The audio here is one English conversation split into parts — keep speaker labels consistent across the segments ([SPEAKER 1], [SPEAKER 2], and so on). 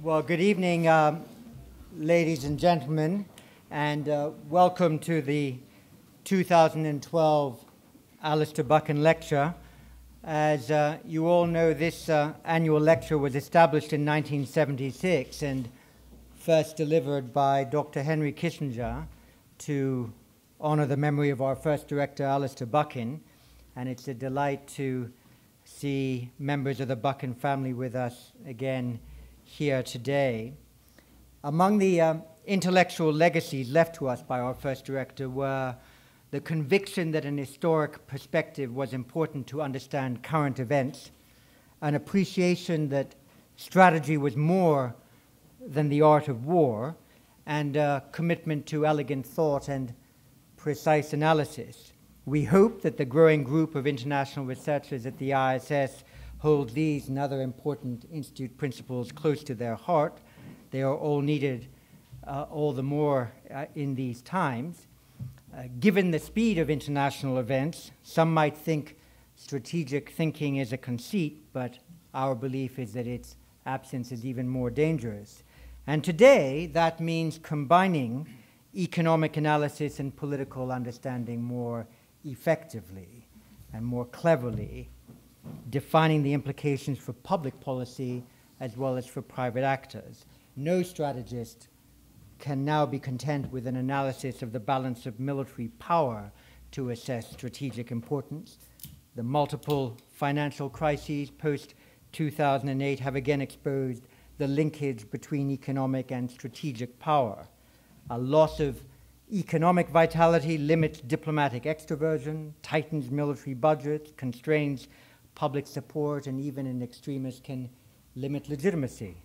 [SPEAKER 1] Well, good evening, ladies and gentlemen, and welcome to the 2012 Alastair Buchan Lecture. As you all know, this annual lecture was established in 1976 and first delivered by Dr. Henry Kissinger to honor the memory of our first director, Alastair Buchan, and it's a delight to see members of the Buchan family with us again here today. Among the intellectual legacies left to us by our first director were the conviction that an historic perspective was important to understand current events, an appreciation that strategy was more than the art of war, and a commitment to elegant thought and precise analysis. We hope that the growing group of international researchers at the IISS hold these and other important institute principles close to their heart. They are all needed all the more in these times. Given the speed of international events, some might think strategic thinking is a conceit, but our belief is that its absence is even more dangerous. And today, that means combining economic analysis and political understanding more effectively and more cleverly, defining the implications for public policy as well as for private actors. No strategist can now be content with an analysis of the balance of military power to assess strategic importance. The multiple financial crises post-2008 have again exposed the linkage between economic and strategic power. A loss of economic vitality limits diplomatic extroversion, tightens military budgets, constrains public support, and even in extremis can limit legitimacy.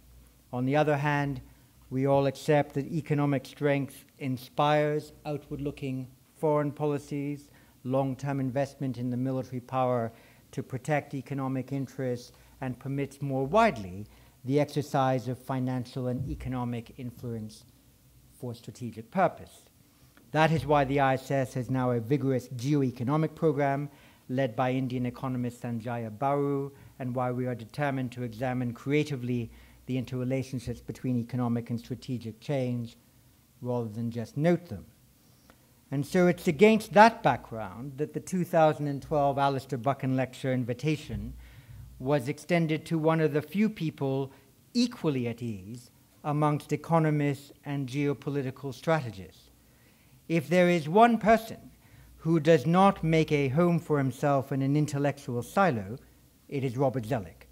[SPEAKER 1] On the other hand, we all accept that economic strength inspires outward-looking foreign policies, long-term investment in the military power to protect economic interests, and permits more widely the exercise of financial and economic influence for strategic purpose. That is why the IISS has now a vigorous geoeconomic program led by Indian economist Sanjaya Baru, and why we are determined to examine creatively the interrelationships between economic and strategic change rather than just note them. And so it's against that background that the 2012 Alastair Buchan Lecture invitation was extended to one of the few people equally at ease amongst economists and geopolitical strategists. If there is one person who does not make a home for himself in an intellectual silo, it is Robert Zoellick.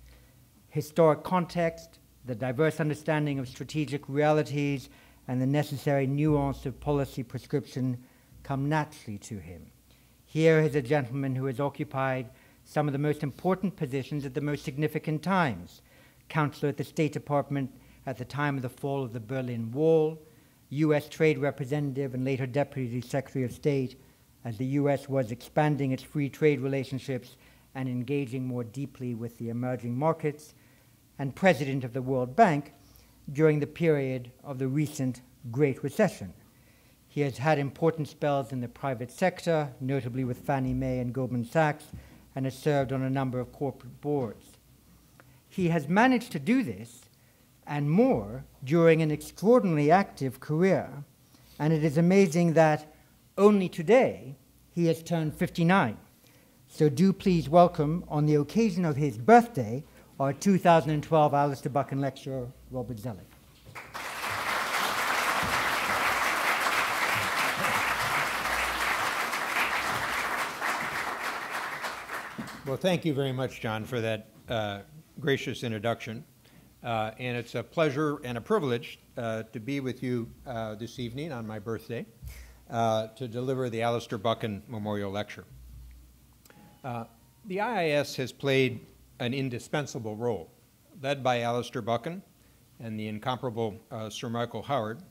[SPEAKER 1] Historic context, the diverse understanding of strategic realities, and the necessary nuance of policy prescription come naturally to him. Here is a gentleman who has occupied some of the most important positions at the most significant times: counselor at the State Department at the time of the fall of the Berlin Wall, U.S. Trade Representative and later Deputy Secretary of State as the U.S. was expanding its free trade relationships and engaging more deeply with the emerging markets, and President of the World Bank during the period of the recent Great Recession. He has had important spells in the private sector, notably with Fannie Mae and Goldman Sachs, and has served on a number of corporate boards. He has managed to do this and more during an extraordinarily active career, and it is amazing that only today he has turned 59. So do please welcome, on the occasion of his birthday, our 2012 Alastair Buchan Lecturer, Robert Zoellick.
[SPEAKER 2] Well, thank you very much, John, for that gracious introduction. And it's a pleasure and a privilege to be with you this evening on my birthday to deliver the Alastair Buchan Memorial Lecture. The IIS has played an indispensable role, led by Alastair Buchan and the incomparable Sir Michael Howard,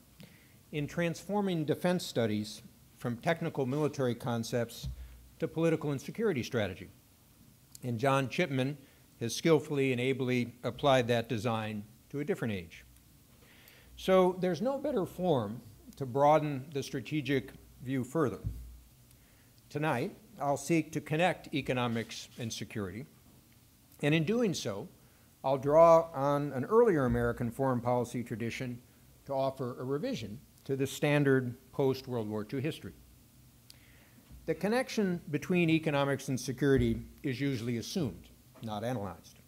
[SPEAKER 2] in transforming defense studies from technical military concepts to political and security strategy. And John Chipman has skillfully and ably applied that design to a different age. So there's no better forum to broaden the strategic view further. Tonight, I'll seek to connect economics and security, and in doing so, I'll draw on an earlier American foreign policy tradition to offer a revision to the standard post-World War II history. The connection between economics and security is usually assumed, not analyzed.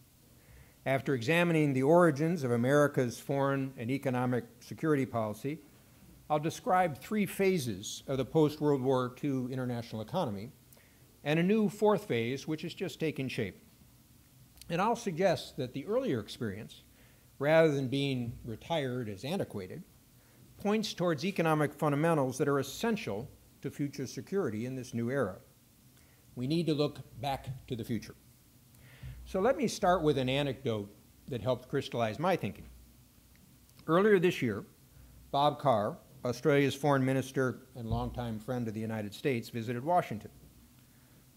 [SPEAKER 2] After examining the origins of America's foreign and economic security policy, I'll describe three phases of the post-World War II international economy and a new fourth phase which is just taking shape. And I'll suggest that the earlier experience, rather than being retired as antiquated, points towards economic fundamentals that are essential to future security in this new era. We need to look back to the future. So let me start with an anecdote that helped crystallize my thinking. Earlier this year, Bob Carr, Australia's foreign minister and longtime friend of the United States, visited Washington.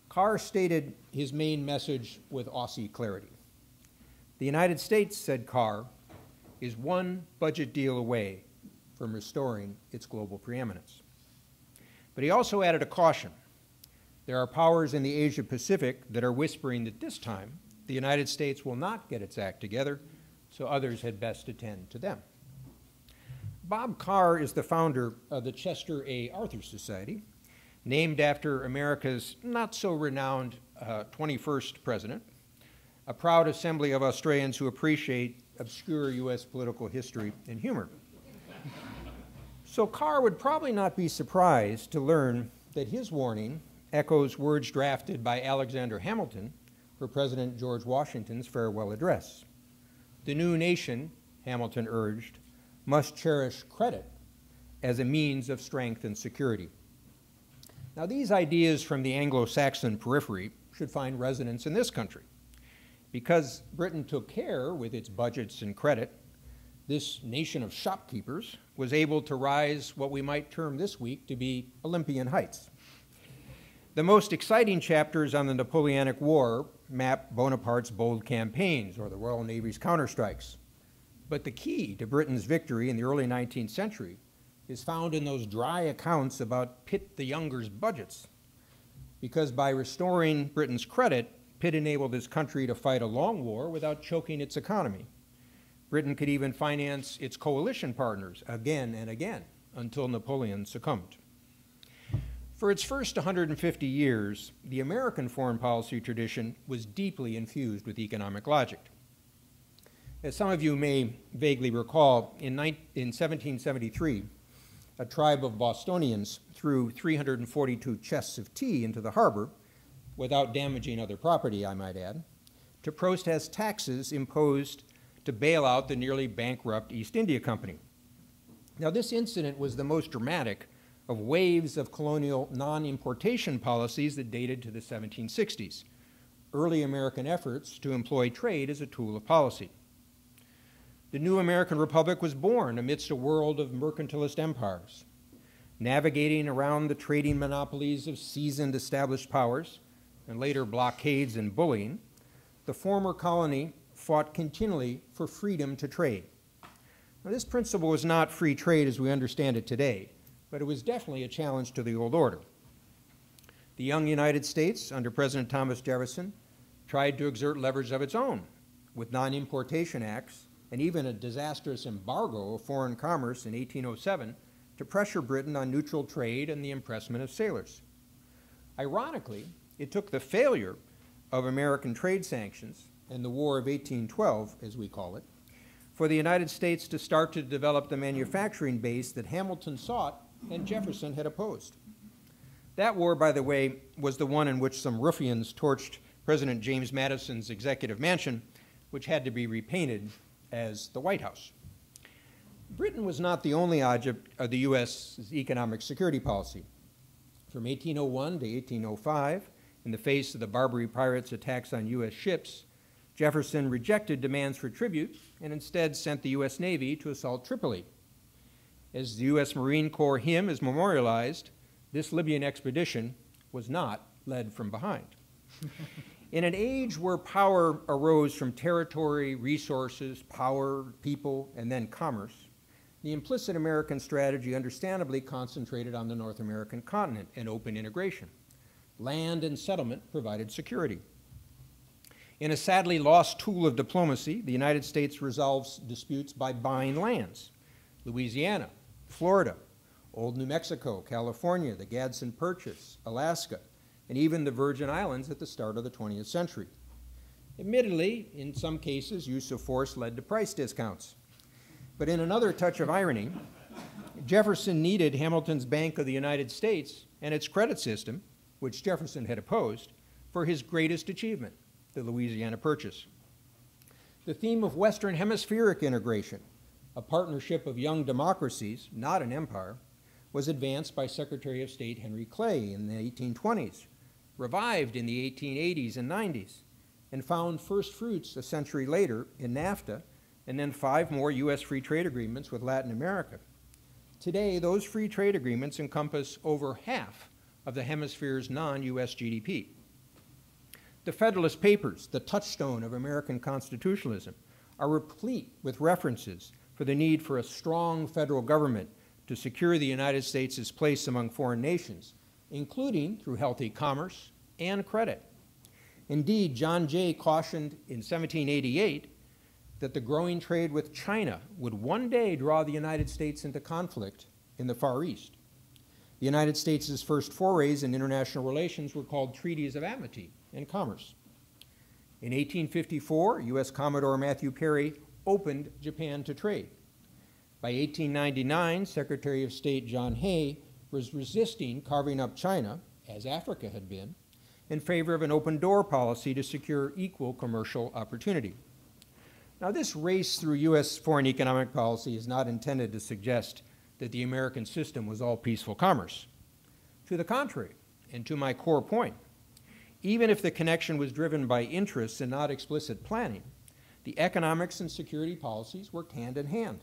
[SPEAKER 2] Carr stated his main message with Aussie clarity. The United States, said Carr, is one budget deal away from restoring its global preeminence. But he also added a caution. There are powers in the Asia-Pacific that are whispering that this time the United States will not get its act together, so others had best attend to them. Bob Carr is the founder of the Chester A. Arthur Society, named after America's not-so-renowned 21st president, a proud assembly of Australians who appreciate obscure U.S. political history and humor. So Carr would probably not be surprised to learn that his warning echoes words drafted by Alexander Hamilton for President George Washington's farewell address. The new nation, Hamilton urged, must cherish credit as a means of strength and security. Now, these ideas from the Anglo-Saxon periphery should find resonance in this country. Because Britain took care with its budgets and credit, this nation of shopkeepers was able to rise what we might term this week to be Olympian heights. The most exciting chapters on the Napoleonic War map Bonaparte's bold campaigns or the Royal Navy's counterstrikes. But the key to Britain's victory in the early 19th century is found in those dry accounts about Pitt the Younger's budgets. Because by restoring Britain's credit, Pitt enabled his country to fight a long war without choking its economy. Britain could even finance its coalition partners again and again until Napoleon succumbed. For its first 150 years, the American foreign policy tradition was deeply infused with economic logic. As some of you may vaguely recall, in 1773, a tribe of Bostonians threw 342 chests of tea into the harbor, without damaging other property, I might add, to protest taxes imposed to bail out the nearly bankrupt East India Company. Now, this incident was the most dramatic of waves of colonial non-importation policies that dated to the 1760s, early American efforts to employ trade as a tool of policy. The new American Republic was born amidst a world of mercantilist empires. Navigating around the trading monopolies of seasoned established powers, and later blockades and bullying, the former colony fought continually for freedom to trade. Now, this principle was not free trade as we understand it today, but it was definitely a challenge to the old order. The young United States, under President Thomas Jefferson, tried to exert leverage of its own with non-importation acts and even a disastrous embargo of foreign commerce in 1807 to pressure Britain on neutral trade and the impressment of sailors. Ironically, it took the failure of American trade sanctions and the War of 1812, as we call it, for the United States to start to develop the manufacturing base that Hamilton sought and Jefferson had opposed. That war, by the way, was the one in which some ruffians torched President James Madison's executive mansion, which had to be repainted as the White House. Britain was not the only object of the U.S.'s economic security policy. From 1801 to 1805, in the face of the Barbary pirates' attacks on U.S. ships, Jefferson rejected demands for tribute and instead sent the U.S. Navy to assault Tripoli. As the U.S. Marine Corps hymn is memorialized, this Libyan expedition was not led from behind. In an age where power arose from territory, resources, power, people, and then commerce, the implicit American strategy understandably concentrated on the North American continent and open integration. Land and settlement provided security. In a sadly lost tool of diplomacy, the United States resolves disputes by buying lands. Louisiana, Florida, Old New Mexico, California, the Gadsden Purchase, Alaska, and even the Virgin Islands at the start of the 20th century. Admittedly, in some cases, use of force led to price discounts. But in another touch of irony, Jefferson needed Hamilton's Bank of the United States and its credit system, which Jefferson had opposed, for his greatest achievement, the Louisiana Purchase. The theme of Western Hemispheric integration, a partnership of young democracies, not an empire, was advanced by Secretary of State Henry Clay in the 1820s, revived in the 1880s and 90s, and found first fruits a century later in NAFTA, and then 5 more U.S. free trade agreements with Latin America. Today, those free trade agreements encompass over half of the hemisphere's non-U.S. GDP. The Federalist Papers, the touchstone of American constitutionalism, are replete with references for the need for a strong federal government to secure the United States' place among foreign nations, including through healthy commerce and credit. Indeed, John Jay cautioned in 1788 that the growing trade with China would one day draw the United States into conflict in the Far East. The United States' first forays in international relations were called Treaties of Amity and Commerce. In 1854, U.S. Commodore Matthew Perry opened Japan to trade. By 1899, Secretary of State John Hay was resisting carving up China, as Africa had been, in favor of an open-door policy to secure equal commercial opportunity. Now, this race through U.S. foreign economic policy is not intended to suggest that the American system was all peaceful commerce. To the contrary, and to my core point, even if the connection was driven by interests and not explicit planning, the economics and security policies worked hand in hand.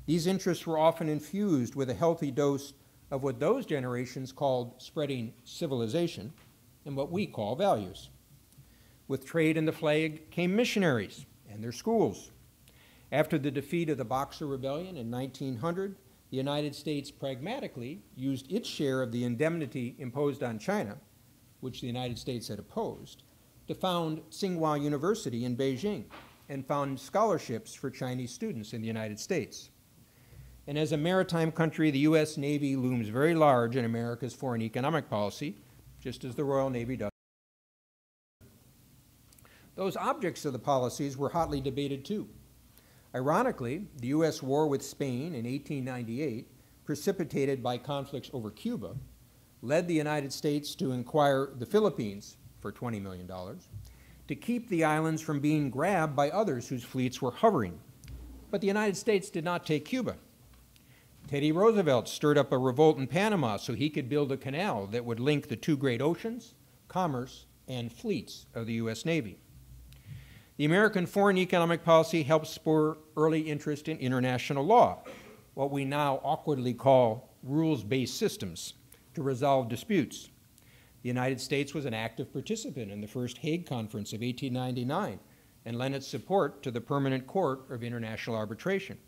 [SPEAKER 2] These interests were often infused with a healthy dose of what those generations called spreading civilization and what we call values. With trade and the flag came missionaries and their schools. After the defeat of the Boxer Rebellion in 1900, the United States pragmatically used its share of the indemnity imposed on China, which the United States had opposed, to found Tsinghua University in Beijing and found scholarships for Chinese students in the United States. And as a maritime country, the U.S. Navy looms very large in America's foreign economic policy, just as the Royal Navy does. Those objects of the policies were hotly debated too. Ironically, the U.S. war with Spain in 1898, precipitated by conflicts over Cuba, led the United States to acquire the Philippines for $20 million to keep the islands from being grabbed by others whose fleets were hovering. But the United States did not take Cuba. Teddy Roosevelt stirred up a revolt in Panama so he could build a canal that would link the 2 great oceans, commerce, and fleets of the U.S. Navy. The American foreign economic policy helped spur early interest in international law, what we now awkwardly call rules-based systems, to resolve disputes. The United States was an active participant in the first Hague Conference of 1899 and lent its support to the Permanent Court of International Arbitration.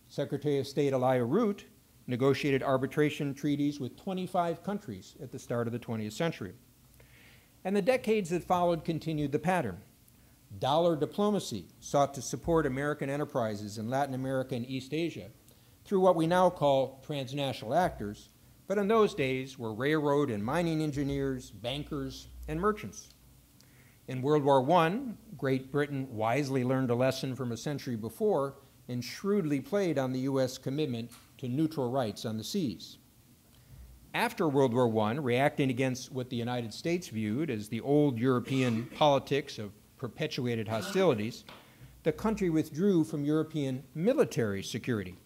[SPEAKER 2] Secretary of State Elia Root negotiated arbitration treaties with 25 countries at the start of the 20th century. And the decades that followed continued the pattern. Dollar diplomacy sought to support American enterprises in Latin America and East Asia through what we now call transnational actors, but in those days were railroad and mining engineers, bankers, and merchants. In World War I, Great Britain wisely learned a lesson from a century before and shrewdly played on the U.S. commitment to neutral rights on the seas. After World War I, reacting against what the United States viewed as the old European politics of perpetuated hostilities, the country withdrew from European military security.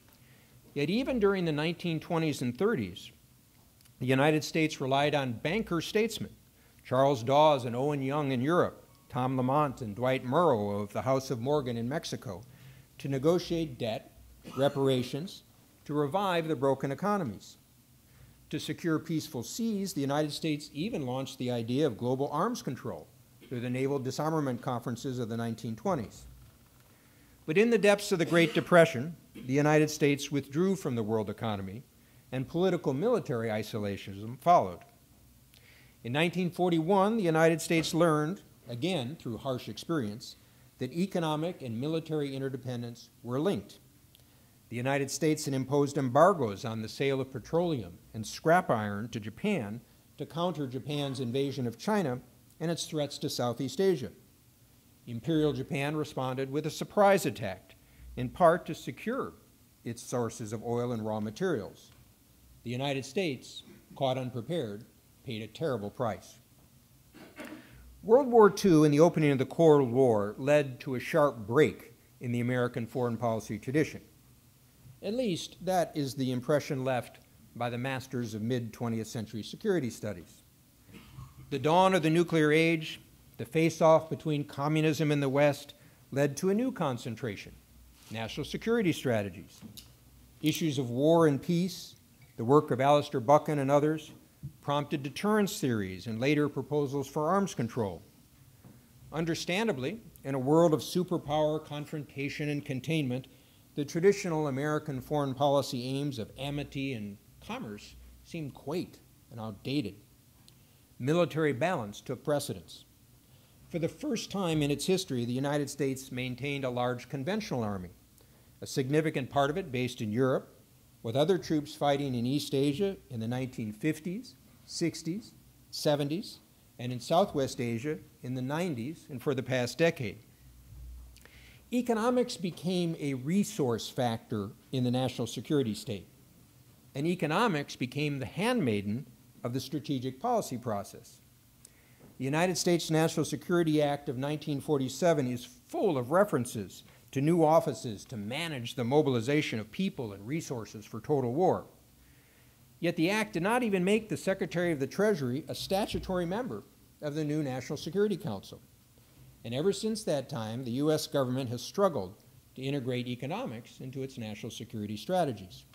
[SPEAKER 2] Yet even during the 1920s and 30s, the United States relied on banker statesmen, Charles Dawes and Owen Young in Europe, Tom Lamont and Dwight Murrow of the House of Morgan in Mexico, to negotiate debt, reparations, to revive the broken economies. To secure peaceful seas, the United States even launched the idea of global arms control through the naval disarmament conferences of the 1920s. But in the depths of the Great Depression, the United States withdrew from the world economy, and political military isolationism followed. In 1941, the United States learned again through harsh experience, that economic and military interdependence were linked. The United States had imposed embargoes on the sale of petroleum and scrap iron to Japan to counter Japan's invasion of China and its threats to Southeast Asia. Imperial Japan responded with a surprise attack, in part to secure its sources of oil and raw materials. The United States, caught unprepared, paid a terrible price. World War II and the opening of the Cold War led to a sharp break in the American foreign policy tradition. At least that is the impression left by the masters of mid-20th century security studies. The dawn of the nuclear age, the face-off between communism and the West, led to a new concentration: national security strategies. Issues of war and peace, the work of Alastair Buchan and others, prompted deterrence theories and later proposals for arms control. Understandably, in a world of superpower confrontation and containment, the traditional American foreign policy aims of amity and commerce seemed quaint and outdated. Military balance took precedence. For the first time in its history, the United States maintained a large conventional army, a significant part of it based in Europe, with other troops fighting in East Asia in the 1950s, 60s, 70s, and in Southwest Asia in the 90s and for the past decade. Economics became a resource factor in the national security state, and economics became the handmaiden of the strategic policy process. The United States National Security Act of 1947 is full of references to new offices to manage the mobilization of people and resources for total war. Yet the act did not even make the Secretary of the Treasury a statutory member of the new National Security Council. And ever since that time, the U.S. government has struggled to integrate economics into its national security strategies.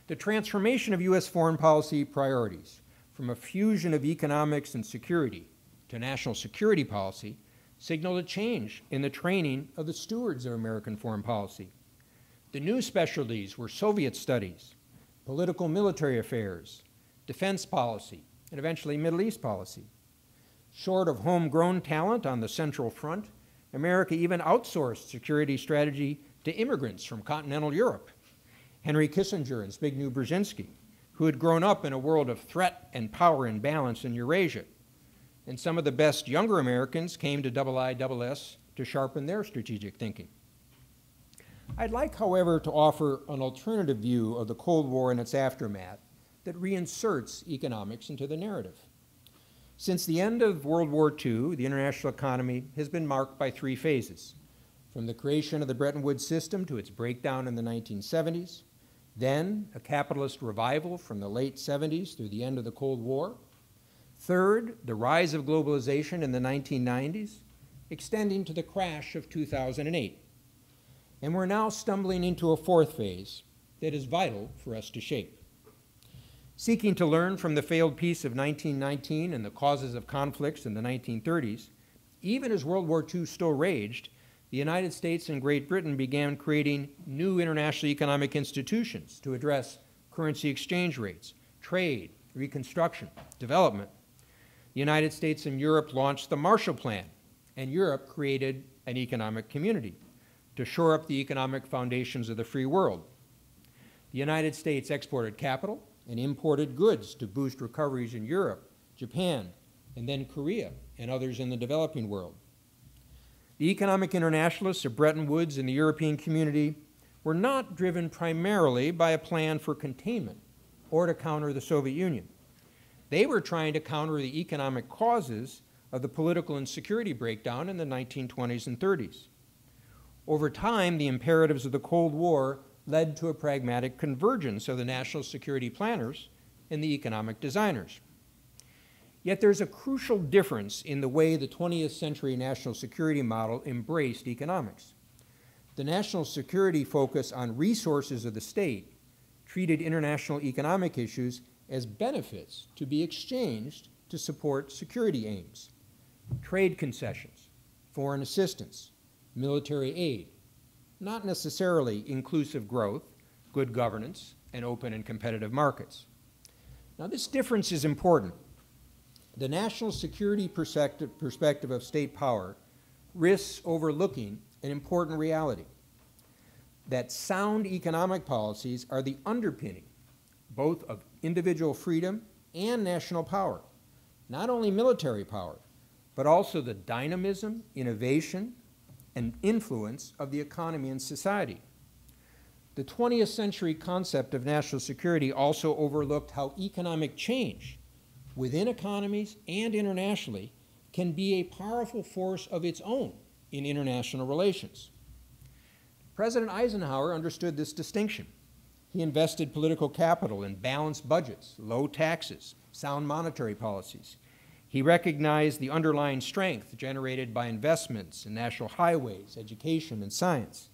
[SPEAKER 2] The transformation of U.S. foreign policy priorities from a fusion of economics and security to national security policy signaled a change in the training of the stewards of American foreign policy. The new specialties were Soviet studies, political military affairs, defense policy, and eventually Middle East policy. Short of homegrown talent on the Central Front, America even outsourced security strategy to immigrants from continental Europe. Henry Kissinger and Zbigniew Brzezinski, who had grown up in a world of threat and power imbalance in Eurasia. And some of the best younger Americans came to IISS to sharpen their strategic thinking. I'd like, however, to offer an alternative view of the Cold War and its aftermath that reinserts economics into the narrative. Since the end of World War II, the international economy has been marked by three phases: from the creation of the Bretton Woods system to its breakdown in the 1970s, then a capitalist revival from the late 70s through the end of the Cold War, third, the rise of globalization in the 1990s, extending to the crash of 2008. And we're now stumbling into a fourth phase that is vital for us to shape. Seeking to learn from the failed peace of 1919 and the causes of conflicts in the 1930s, even as World War II still raged, the United States and Great Britain began creating new international economic institutions to address currency exchange rates, trade, reconstruction, development. The United States and Europe launched the Marshall Plan, and Europe created an economic community to shore up the economic foundations of the free world. The United States exported capital and imported goods to boost recoveries in Europe, Japan, and then Korea and others in the developing world. The economic internationalists of Bretton Woods and the European community were not driven primarily by a plan for containment or to counter the Soviet Union. They were trying to counter the economic causes of the political and security breakdown in the 1920s and 30s. Over time, the imperatives of the Cold War led to a pragmatic convergence of the national security planners and the economic designers. Yet there's a crucial difference in the way the 20th century national security model embraced economics. The national security focus on resources of the state treated international economic issues as benefits to be exchanged to support security aims: trade concessions, foreign assistance, military aid, not necessarily inclusive growth, good governance, and open and competitive markets. Now, this difference is important. The national security perspective of state power risks overlooking an important reality, that sound economic policies are the underpinning both of individual freedom and national power, not only military power, but also the dynamism, innovation, and influence of the economy and society. The 20th century concept of national security also overlooked how economic change within economies and internationally can be a powerful force of its own in international relations. President Eisenhower understood this distinction. He invested political capital in balanced budgets, low taxes, sound monetary policies. He recognized the underlying strength generated by investments in national highways, education, and science.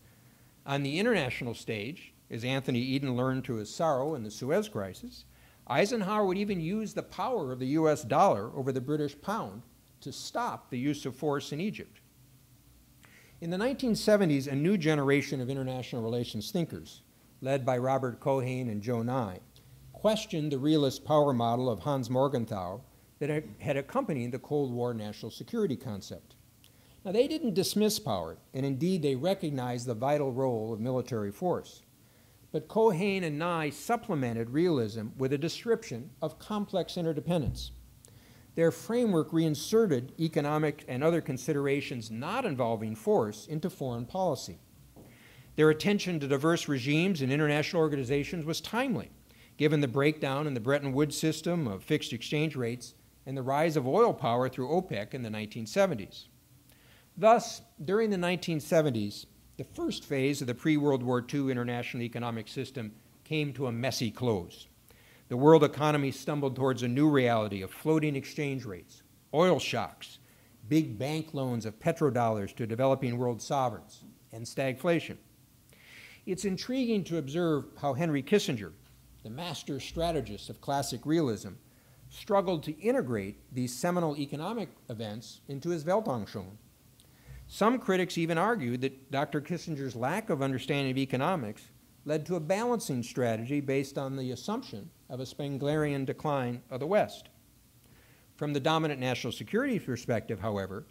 [SPEAKER 2] On the international stage, as Anthony Eden learned to his sorrow in the Suez Crisis, Eisenhower would even use the power of the US dollar over the British pound to stop the use of force in Egypt. In the 1970s, a new generation of international relations thinkers, led by Robert Cohen and Joe Nye, questioned the realist power model of Hans Morgenthau that had accompanied the Cold War national security concept. Now, they didn't dismiss power, and indeed they recognized the vital role of military force. But Cohen and Nye supplemented realism with a description of complex interdependence. Their framework reinserted economic and other considerations not involving force into foreign policy. Their attention to diverse regimes and international organizations was timely, given the breakdown in the Bretton Woods system of fixed exchange rates and the rise of oil power through OPEC in the 1970s. Thus, during the 1970s, the first phase of the pre-World War II international economic system came to a messy close. The world economy stumbled towards a new reality of floating exchange rates, oil shocks, big bank loans of petrodollars to developing world sovereigns, and stagflation. It's intriguing to observe how Henry Kissinger, the master strategist of classic realism, struggled to integrate these seminal economic events into his Weltanschauung. Some critics even argued that Dr. Kissinger's lack of understanding of economics led to a balancing strategy based on the assumption of a Spenglerian decline of the West. From the dominant national security perspective, however,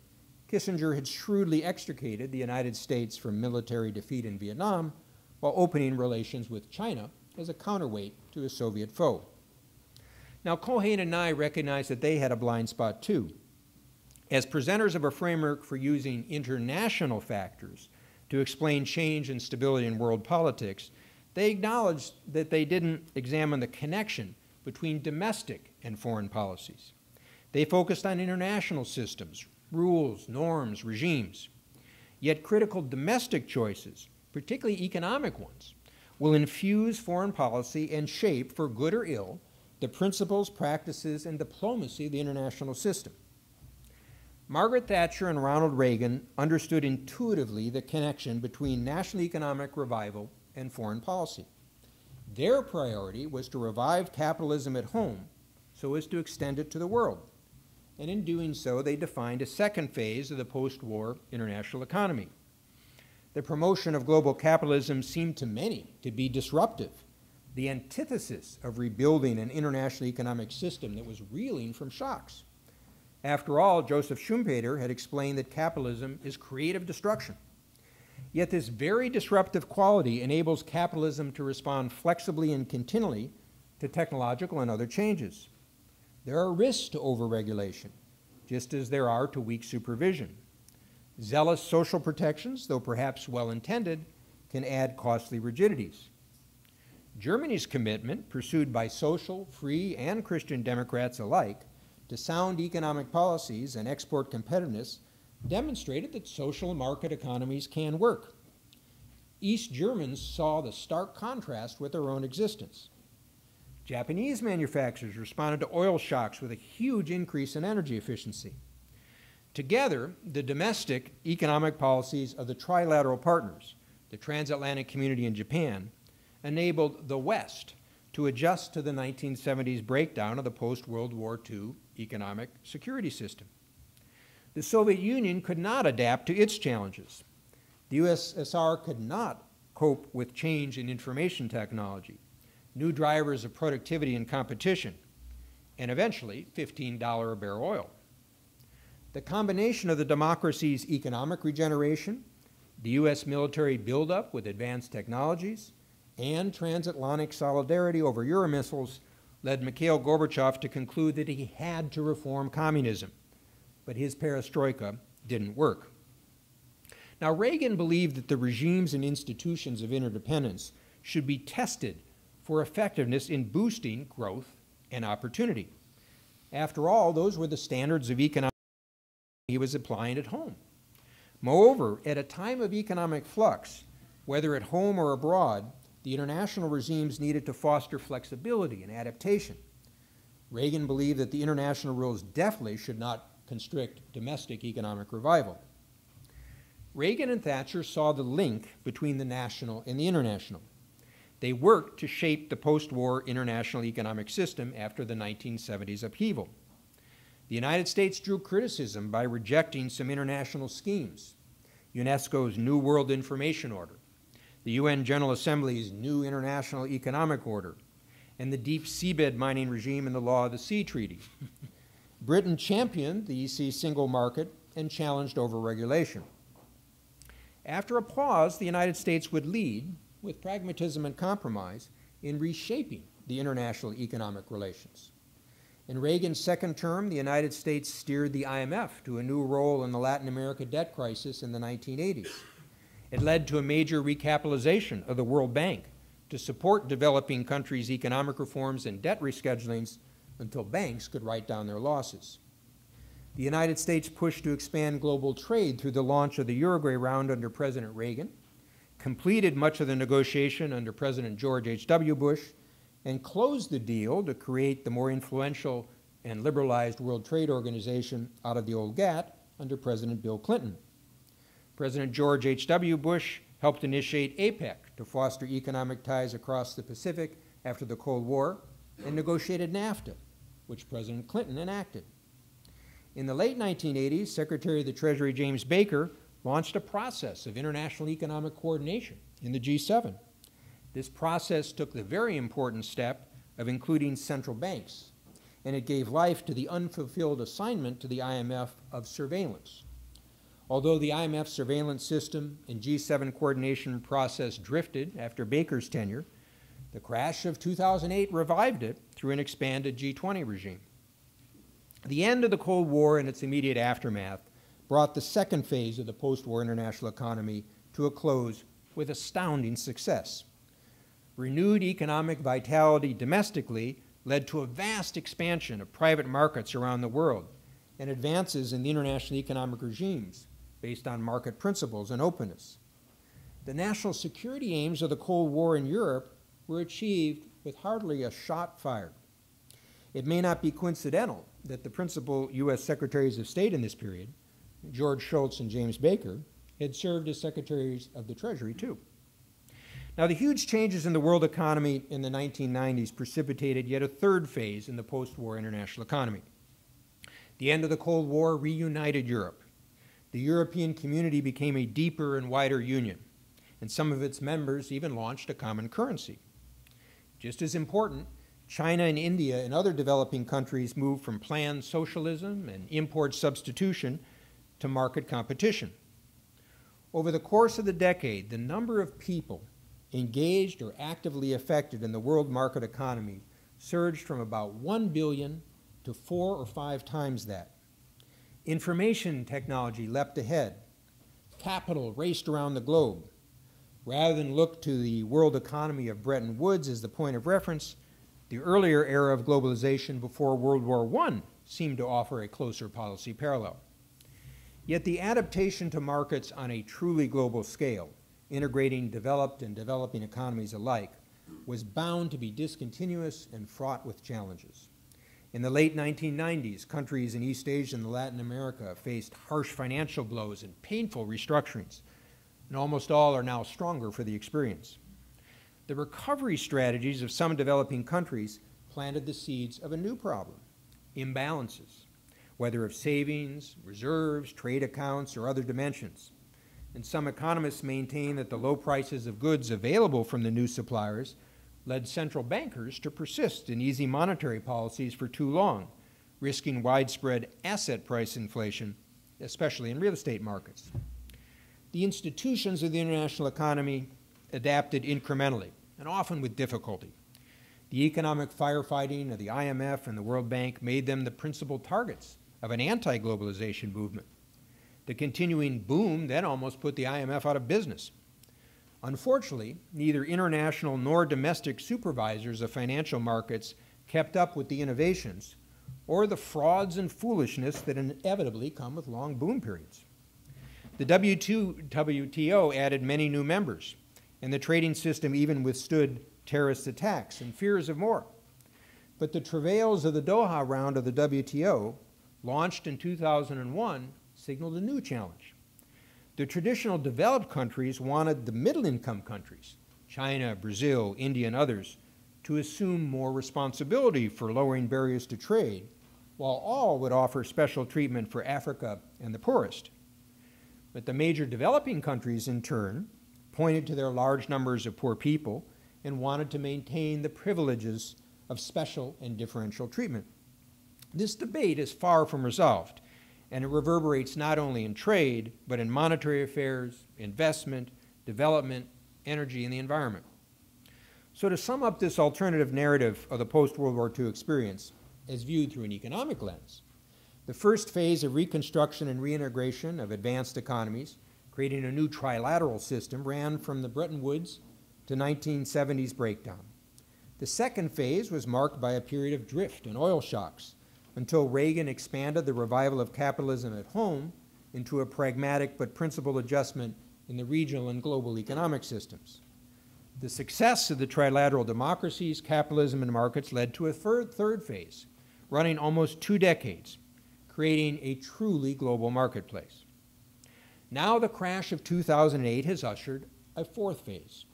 [SPEAKER 2] Kissinger had shrewdly extricated the United States from military defeat in Vietnam while opening relations with China as a counterweight to a Soviet foe. Now, Cohen and Nye recognized that they had a blind spot too. As presenters of a framework for using international factors to explain change and stability in world politics, they acknowledged that they didn't examine the connection between domestic and foreign policies. They focused on international systems, rules, norms, regimes. Yet critical domestic choices, particularly economic ones, will infuse foreign policy and shape, for good or ill, the principles, practices, and diplomacy of the international system. Margaret Thatcher and Ronald Reagan understood intuitively the connection between national economic revival and foreign policy. Their priority was to revive capitalism at home so as to extend it to the world. And in doing so, they defined a second phase of the post-war international economy. The promotion of global capitalism seemed to many to be disruptive, the antithesis of rebuilding an international economic system that was reeling from shocks. After all, Joseph Schumpeter had explained that capitalism is creative destruction. Yet this very disruptive quality enables capitalism to respond flexibly and continually to technological and other changes. There are risks to overregulation, just as there are to weak supervision. Zealous social protections, though perhaps well-intended, can add costly rigidities. Germany's commitment, pursued by social, free, and Christian Democrats alike, to sound economic policies and export competitiveness demonstrated that social market economies can work. East Germans saw the stark contrast with their own existence. Japanese manufacturers responded to oil shocks with a huge increase in energy efficiency. Together, the domestic economic policies of the trilateral partners, the transatlantic community and Japan, enabled the West to adjust to the 1970s breakdown of the post-World War II economic security system. The Soviet Union could not adapt to its challenges. The USSR could not cope with change in information technology, new drivers of productivity and competition, and eventually $15 a barrel oil. The combination of the democracy's economic regeneration, the U.S. military buildup with advanced technologies, and transatlantic solidarity over Euromissiles led Mikhail Gorbachev to conclude that he had to reform communism, but his perestroika didn't work. Now, Reagan believed that the regimes and institutions of interdependence should be tested for effectiveness in boosting growth and opportunity. After all, those were the standards of economic he was applying at home. Moreover, at a time of economic flux, whether at home or abroad, the international regimes needed to foster flexibility and adaptation. Reagan believed that the international rules definitely should not constrict domestic economic revival. Reagan and Thatcher saw the link between the national and the international. They worked to shape the post-war international economic system after the 1970s upheaval. The United States drew criticism by rejecting some international schemes: UNESCO's New World Information Order, the UN General Assembly's New International Economic Order, and the deep seabed mining regime and the Law of the Sea Treaty. Britain championed the EC single market and challenged overregulation. After a pause, the United States would lead, with pragmatism and compromise, in reshaping the international economic relations. In Reagan's second term, the United States steered the IMF to a new role in the Latin America debt crisis in the 1980s. It led to a major recapitalization of the World Bank to support developing countries' economic reforms and debt reschedulings until banks could write down their losses. The United States pushed to expand global trade through the launch of the Uruguay round under President Reagan, completed much of the negotiation under President George H.W. Bush, and closed the deal to create the more influential and liberalized World Trade Organization out of the old GATT under President Bill Clinton. President George H.W. Bush helped initiate APEC to foster economic ties across the Pacific after the Cold War, and negotiated NAFTA, which President Clinton enacted. In the late 1980s, Secretary of the Treasury James Baker launched a process of international economic coordination in the G7. This process took the very important step of including central banks, and it gave life to the unfulfilled assignment to the IMF of surveillance. Although the IMF surveillance system and G7 coordination process drifted after Baker's tenure, the crash of 2008 revived it through an expanded G20 regime. The end of the Cold War and its immediate aftermath brought the second phase of the post-war international economy to a close with astounding success. Renewed economic vitality domestically led to a vast expansion of private markets around the world and advances in the international economic regimes based on market principles and openness. The national security aims of the Cold War in Europe were achieved with hardly a shot fired. It may not be coincidental that the principal U.S. Secretaries of State in this period, George Shultz and James Baker, had served as Secretaries of the Treasury too. Now, the huge changes in the world economy in the 1990s precipitated yet a third phase in the post-war international economy. The end of the Cold War reunited Europe. The European community became a deeper and wider union, and some of its members even launched a common currency. Just as important, China and India and other developing countries moved from planned socialism and import substitution to market competition. Over the course of the decade, the number of people engaged or actively affected in the world market economy surged from about 1 billion to 4 or 5 times that. Information technology leapt ahead. Capital raced around the globe. Rather than look to the world economy of Bretton Woods as the point of reference, the earlier era of globalization before World War I seemed to offer a closer policy parallel. Yet the adaptation to markets on a truly global scale, integrating developed and developing economies alike, was bound to be discontinuous and fraught with challenges. In the late 1990s, countries in East Asia and Latin America faced harsh financial blows and painful restructurings, and almost all are now stronger for the experience. The recovery strategies of some developing countries planted the seeds of a new problem: imbalances, whether of savings, reserves, trade accounts, or other dimensions. And some economists maintain that the low prices of goods available from the new suppliers led central bankers to persist in easy monetary policies for too long, risking widespread asset price inflation, especially in real estate markets. The institutions of the international economy adapted incrementally, and often with difficulty. The economic firefighting of the IMF and the World Bank made them the principal targets of an anti-globalization movement. The continuing boom then almost put the IMF out of business. Unfortunately, neither international nor domestic supervisors of financial markets kept up with the innovations or the frauds and foolishness that inevitably come with long boom periods. The WTO added many new members, and the trading system even withstood terrorist attacks and fears of more. But the travails of the Doha round of the WTO, launched in 2001, signaled a new challenge. The traditional developed countries wanted the middle-income countries, China, Brazil, India, and others, to assume more responsibility for lowering barriers to trade, while all would offer special treatment for Africa and the poorest. But the major developing countries, in turn, pointed to their large numbers of poor people and wanted to maintain the privileges of special and differential treatment. This debate is far from resolved, and it reverberates not only in trade, but in monetary affairs, investment, development, energy, and the environment. So to sum up this alternative narrative of the post-World War II experience, as viewed through an economic lens, the first phase of reconstruction and reintegration of advanced economies, creating a new trilateral system, ran from the Bretton Woods to 1970s breakdown. The second phase was marked by a period of drift and oil shocks until Reagan expanded the revival of capitalism at home into a pragmatic but principled adjustment in the regional and global economic systems. The success of the trilateral democracies, capitalism, and markets led to a third phase, running almost 2 decades, creating a truly global marketplace. Now the crash of 2008 has ushered a fourth phase.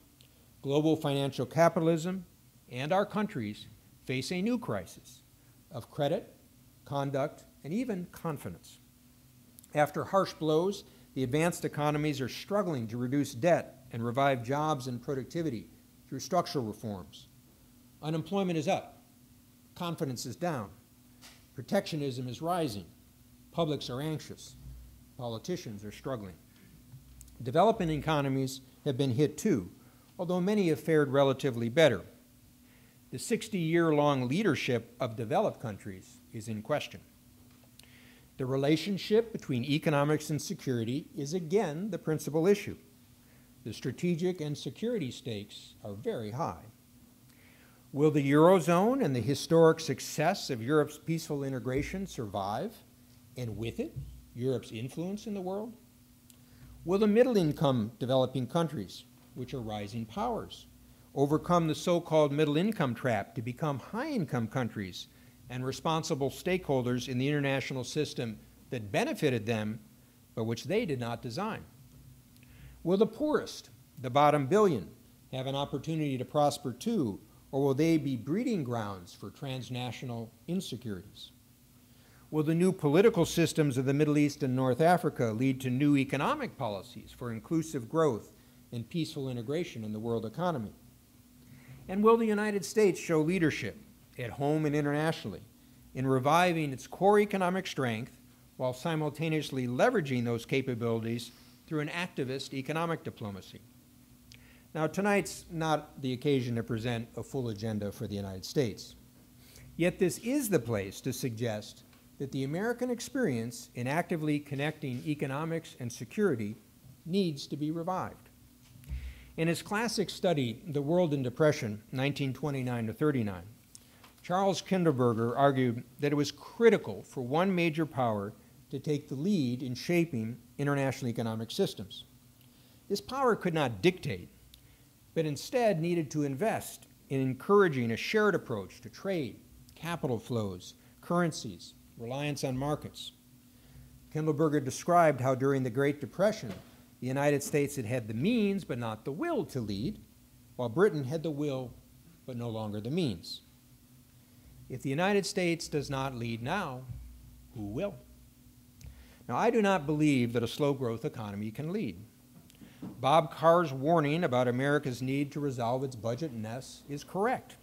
[SPEAKER 2] Global financial capitalism and our countries face a new crisis of credit, conduct, and even confidence. After harsh blows, the advanced economies are struggling to reduce debt and revive jobs and productivity through structural reforms. Unemployment is up, confidence is down, protectionism is rising, publics are anxious, politicians are struggling. Developing economies have been hit too, although many have fared relatively better. The 60-year-long leadership of developed countries is in question. The relationship between economics and security is again the principal issue. The strategic and security stakes are very high. Will the Eurozone and the historic success of Europe's peaceful integration survive, and with it, Europe's influence in the world? Will the middle-income developing countries, which are rising powers, overcome the so-called middle-income trap to become high-income countries and responsible stakeholders in the international system that benefited them, but which they did not design? Will the poorest, the bottom billion, have an opportunity to prosper too, or will they be breeding grounds for transnational insecurities? Will the new political systems of the Middle East and North Africa lead to new economic policies for inclusive growth and peaceful integration in the world economy? And will the United States show leadership, at home and internationally, in reviving its core economic strength while simultaneously leveraging those capabilities through an activist economic diplomacy? Now, tonight's not the occasion to present a full agenda for the United States. Yet this is the place to suggest that the American experience in actively connecting economics and security needs to be revived. In his classic study, The World in Depression, 1929 to 39, Charles Kindleberger argued that it was critical for one major power to take the lead in shaping international economic systems. This power could not dictate, but instead needed to invest in encouraging a shared approach to trade, capital flows, currencies, reliance on markets. Kindleberger described how during the Great Depression, the United States had had the means but not the will to lead, while Britain had the will but no longer the means. If the United States does not lead now, who will? Now, I do not believe that a slow growth economy can lead. Bob Carr's warning about America's need to resolve its budget mess is correct.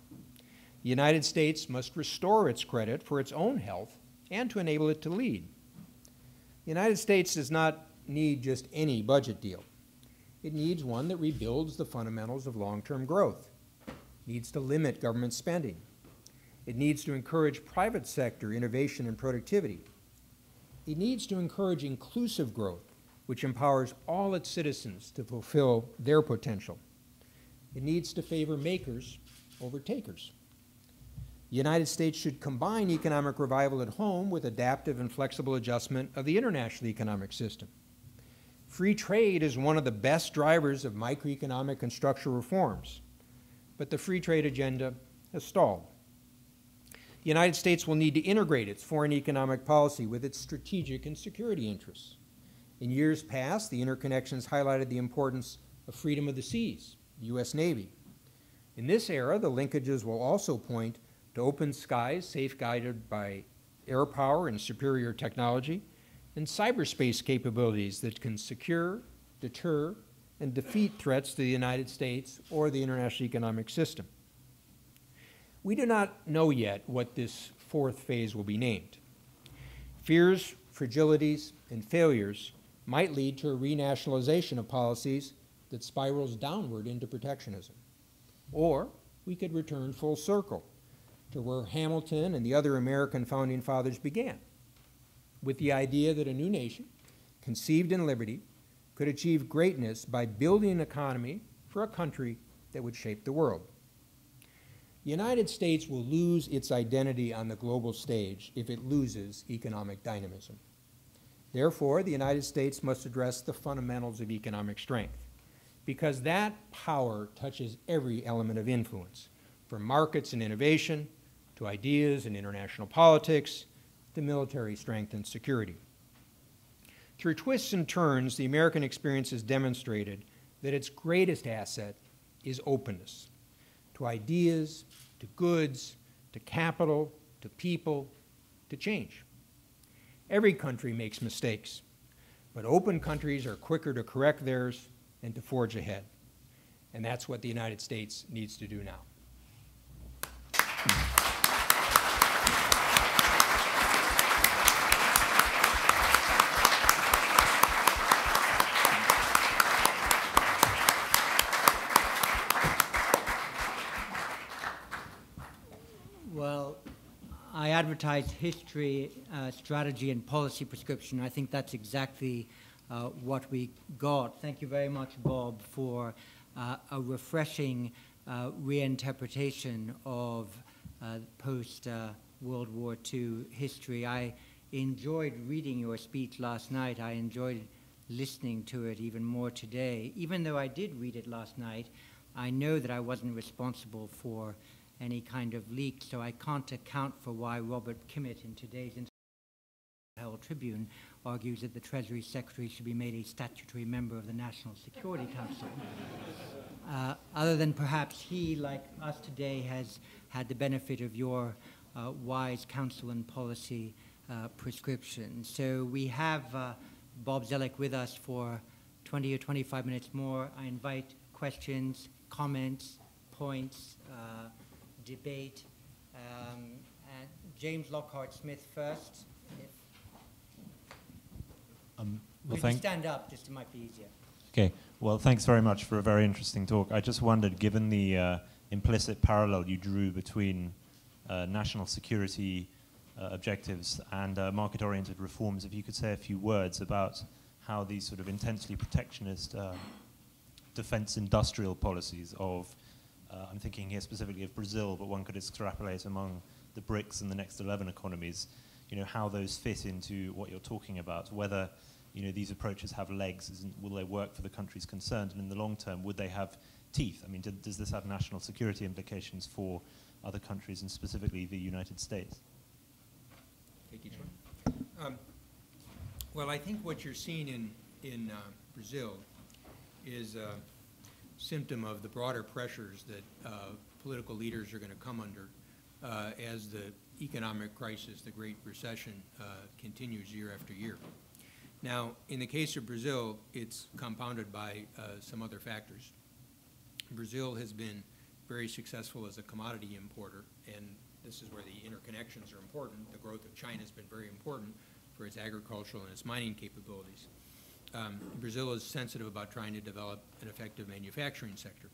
[SPEAKER 2] The United States must restore its credit for its own health and to enable it to lead. The United States does not need just any budget deal. It needs one that rebuilds the fundamentals of long-term growth. It needs to limit government spending. It needs to encourage private sector innovation and productivity. It needs to encourage inclusive growth, which empowers all its citizens to fulfill their potential. It needs to favor makers over takers. The United States should combine economic revival at home with adaptive and flexible adjustment of the international economic system. Free trade is one of the best drivers of microeconomic and structural reforms, but the free trade agenda has stalled. The United States will need to integrate its foreign economic policy with its strategic and security interests. In years past, the interconnections highlighted the importance of freedom of the seas, the U.S. Navy. In this era, the linkages will also point to open skies safeguarded by air power and superior technology, and cyberspace capabilities that can secure, deter, and defeat threats to the United States or the international economic system. We do not know yet what this fourth phase will be named. Fears, fragilities, and failures might lead to a renationalization of policies that spirals downward into protectionism. Or we could return full circle to where Hamilton and the other American founding fathers began, with the idea that a new nation, conceived in liberty, could achieve greatness by building an economy for a country that would shape the world. The United States will lose its identity on the global stage if it loses economic dynamism. Therefore, the United States must address the fundamentals of economic strength, because that power touches every element of influence, from markets and innovation, to ideas and international politics, to military strength and security. Through twists and turns, the American experience has demonstrated that its greatest asset is openness to ideas, to goods, to capital, to people, to change. Every country makes mistakes, but open countries are quicker to correct theirs and to forge ahead. And that's what the United States needs to do now.
[SPEAKER 1] Well, I advertise history, strategy, and policy prescription. I think that's exactly what we got. Thank you very much, Bob, for a refreshing reinterpretation of post-World War II history. I enjoyed reading your speech last night. I enjoyed listening to it even more today. Even though I did read it last night, I know that I wasn't responsible for any kind of leak, so I can't account for why Robert Kimmitt in today's Herald Tribune argues that the Treasury Secretary should be made a statutory member of the National Security Council. Other than perhaps he, like us today, has had the benefit of your wise counsel and policy prescription. So we have Bob Zoellick with us for 20 or 25 minutes more. I invite questions, comments, points, debate. And James Lockhart Smith first. Could you stand up, just it might be easier.
[SPEAKER 3] Okay, well, thanks very much for a very interesting talk. I just wondered, given the implicit parallel you drew between national security objectives and market-oriented reforms, if you could say a few words about how these sort of intensely protectionist defense industrial policies of, I'm thinking here specifically of Brazil, but one could extrapolate among the BRICS and the next 11 economies, you know, how those fit into what you're talking about, whether, you know, these approaches have legs, will they work for the countries concerned, and in the long term, would they have teeth? I mean, does this have national security implications for other countries, and specifically the United States?
[SPEAKER 2] Take each one. Well, I think what you're seeing in Brazil is a symptom of the broader pressures that political leaders are going to come under as the economic crisis, the Great Recession, continues year after year. Now, in the case of Brazil, it's compounded by some other factors. Brazil has been very successful as a commodity importer, and this is where the interconnections are important. The growth of China has been very important for its agricultural and its mining capabilities. Brazil is sensitive about trying to develop an effective manufacturing sector.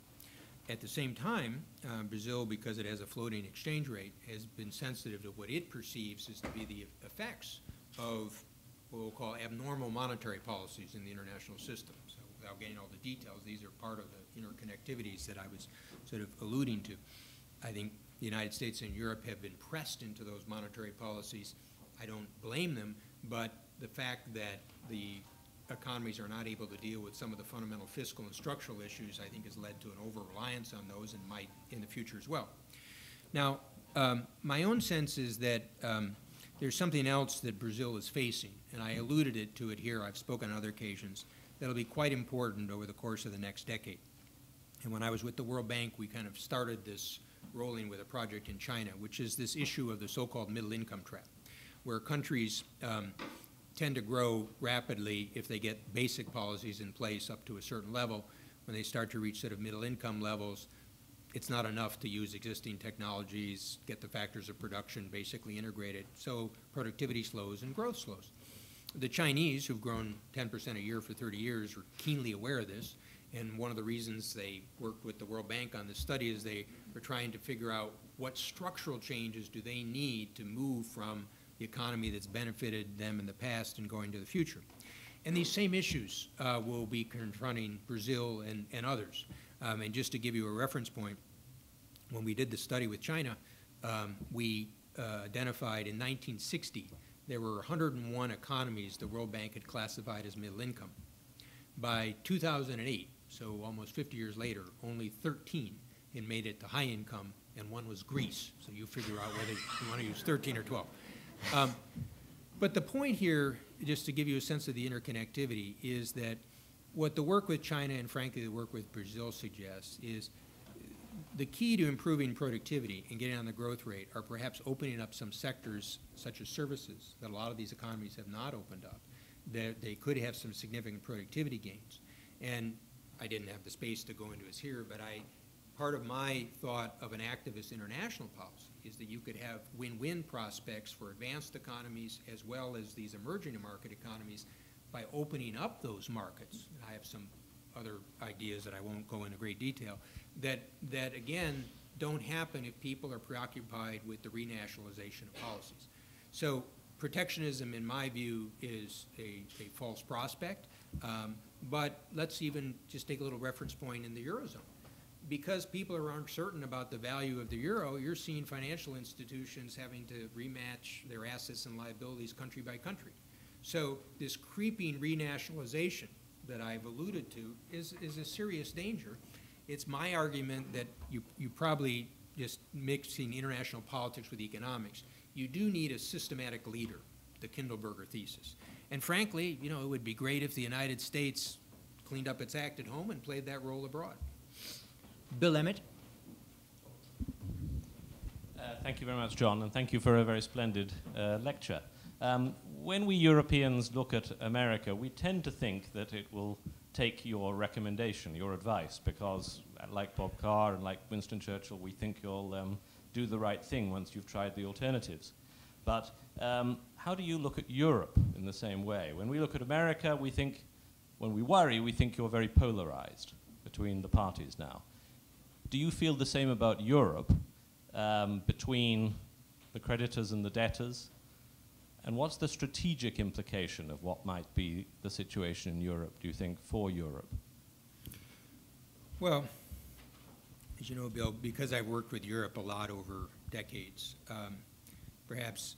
[SPEAKER 2] At the same time, Brazil, because it has a floating exchange rate, has been sensitive to what it perceives as to be the effects of what we'll call abnormal monetary policies in the international system. So without getting all the details, these are part of the interconnectivities that I was sort of alluding to. I think the United States and Europe have been pressed into those monetary policies. I don't blame them, but the fact that the economies are not able to deal with some of the fundamental fiscal and structural issues, I think, has led to an over-reliance on those and might in the future as well. Now, my own sense is that there's something else that Brazil is facing, and I alluded to it here. I've spoken on other occasions. That'll be quite important over the course of the next decade. And when I was with the World Bank, we kind of started this rolling with a project in China, which is this issue of the so-called middle income trap, where countries tend to grow rapidly if they get basic policies in place up to a certain level. When they start to reach sort of middle income levels, it's not enough to use existing technologies, get the factors of production basically integrated. So productivity slows and growth slows. The Chinese, who've grown 10% a year for 30 years, are keenly aware of this. And one of the reasons they worked with the World Bank on this study is they were trying to figure out what structural changes do they need to move from the economy that's benefited them in the past and going to the future. And these same issues will be confronting Brazil and others. And just to give you a reference point, when we did the study with China, we identified in 1960 there were 101 economies the World Bank had classified as middle income. By 2008, so almost 50 years later, only 13 had made it to high income, and one was Greece. So you figure out whether you want to use 13 or 12. But the point here, just to give you a sense of the interconnectivity, is that what the work with China and, frankly, the work with Brazil suggests is the key to improving productivity and getting on the growth rate are perhaps opening up some sectors, such as services, that a lot of these economies have not opened up, that they could have some significant productivity gains. And I didn't have the space to go into this here, but part of my thought of an activist international policy is that you could have win-win prospects for advanced economies as well as these emerging market economies by opening up those markets. I have some other ideas that I won't go into great detail that again don't happen if people are preoccupied with the renationalization of policies. So protectionism, in my view, is a false prospect. But let's even just take a little reference point in the Eurozone. Because people are uncertain about the value of the euro, you're seeing financial institutions having to rematch their assets and liabilities country by country. So this creeping renationalization that I've alluded to is a serious danger. It's my argument that you probably just mixing international politics with economics. You do need a systematic leader, the Kindleberger thesis. And frankly, you know, it would be great if the United States cleaned up its act at home and played that role abroad. Bill Emmett.
[SPEAKER 4] Thank you very much, John, and thank you for a very splendid lecture. When we Europeans look at America, we tend to think that it will take your recommendation, your advice, because like Bob Carr and like Winston Churchill, we think you'll do the right thing once you've tried the alternatives. But how do you look at Europe in the same way? When we look at America, we think, when we worry, we think you're very polarized between the parties now. Do you feel the same about Europe, between the creditors and the debtors? And what's the strategic implication of what might be the situation in Europe, do you think, for Europe?
[SPEAKER 2] Well, as you know, Bill, because I've worked with Europe a lot over decades, perhaps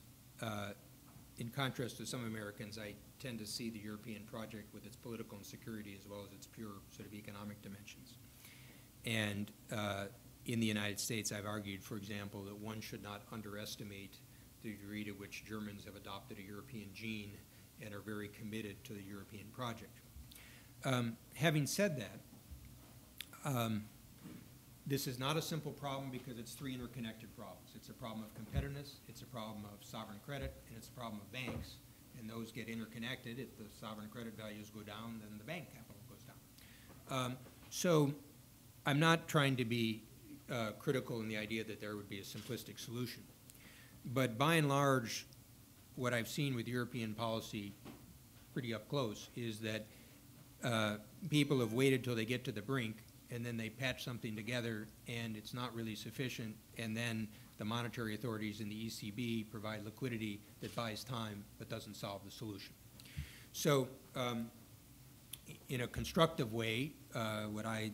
[SPEAKER 2] in contrast to some Americans, I tend to see the European project with its political and security as well as its pure sort of economic dimensions. And in the United States, I've argued, for example, that one should not underestimate the degree to which Germans have adopted a European gene and are very committed to the European project. Having said that, this is not a simple problem because it's three interconnected problems. It's a problem of competitiveness, it's a problem of sovereign credit, and it's a problem of banks. and those get interconnected. If the sovereign credit values go down, then the bank capital goes down. So I'm not trying to be critical in the idea that there would be a simplistic solution. But by and large, what I've seen with European policy pretty up close is that people have waited till they get to the brink, and then they patch something together, and it's not really sufficient, and then the monetary authorities and the ECB provide liquidity that buys time but doesn't solve the solution. So in a constructive way, what I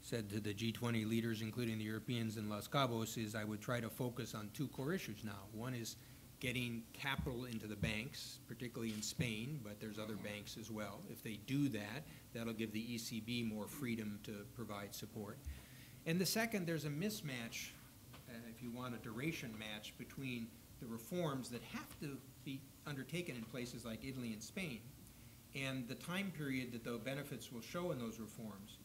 [SPEAKER 2] said to the G20 leaders, including the Europeans in Los Cabos, is I would try to focus on two core issues now. One is getting capital into the banks, particularly in Spain, but there's other banks as well. If they do that, that'll give the ECB more freedom to provide support. And the second, there's a mismatch, if you want a duration match, between the reforms that have to be undertaken in places like Italy and Spain and the time period that the benefits will show in those reforms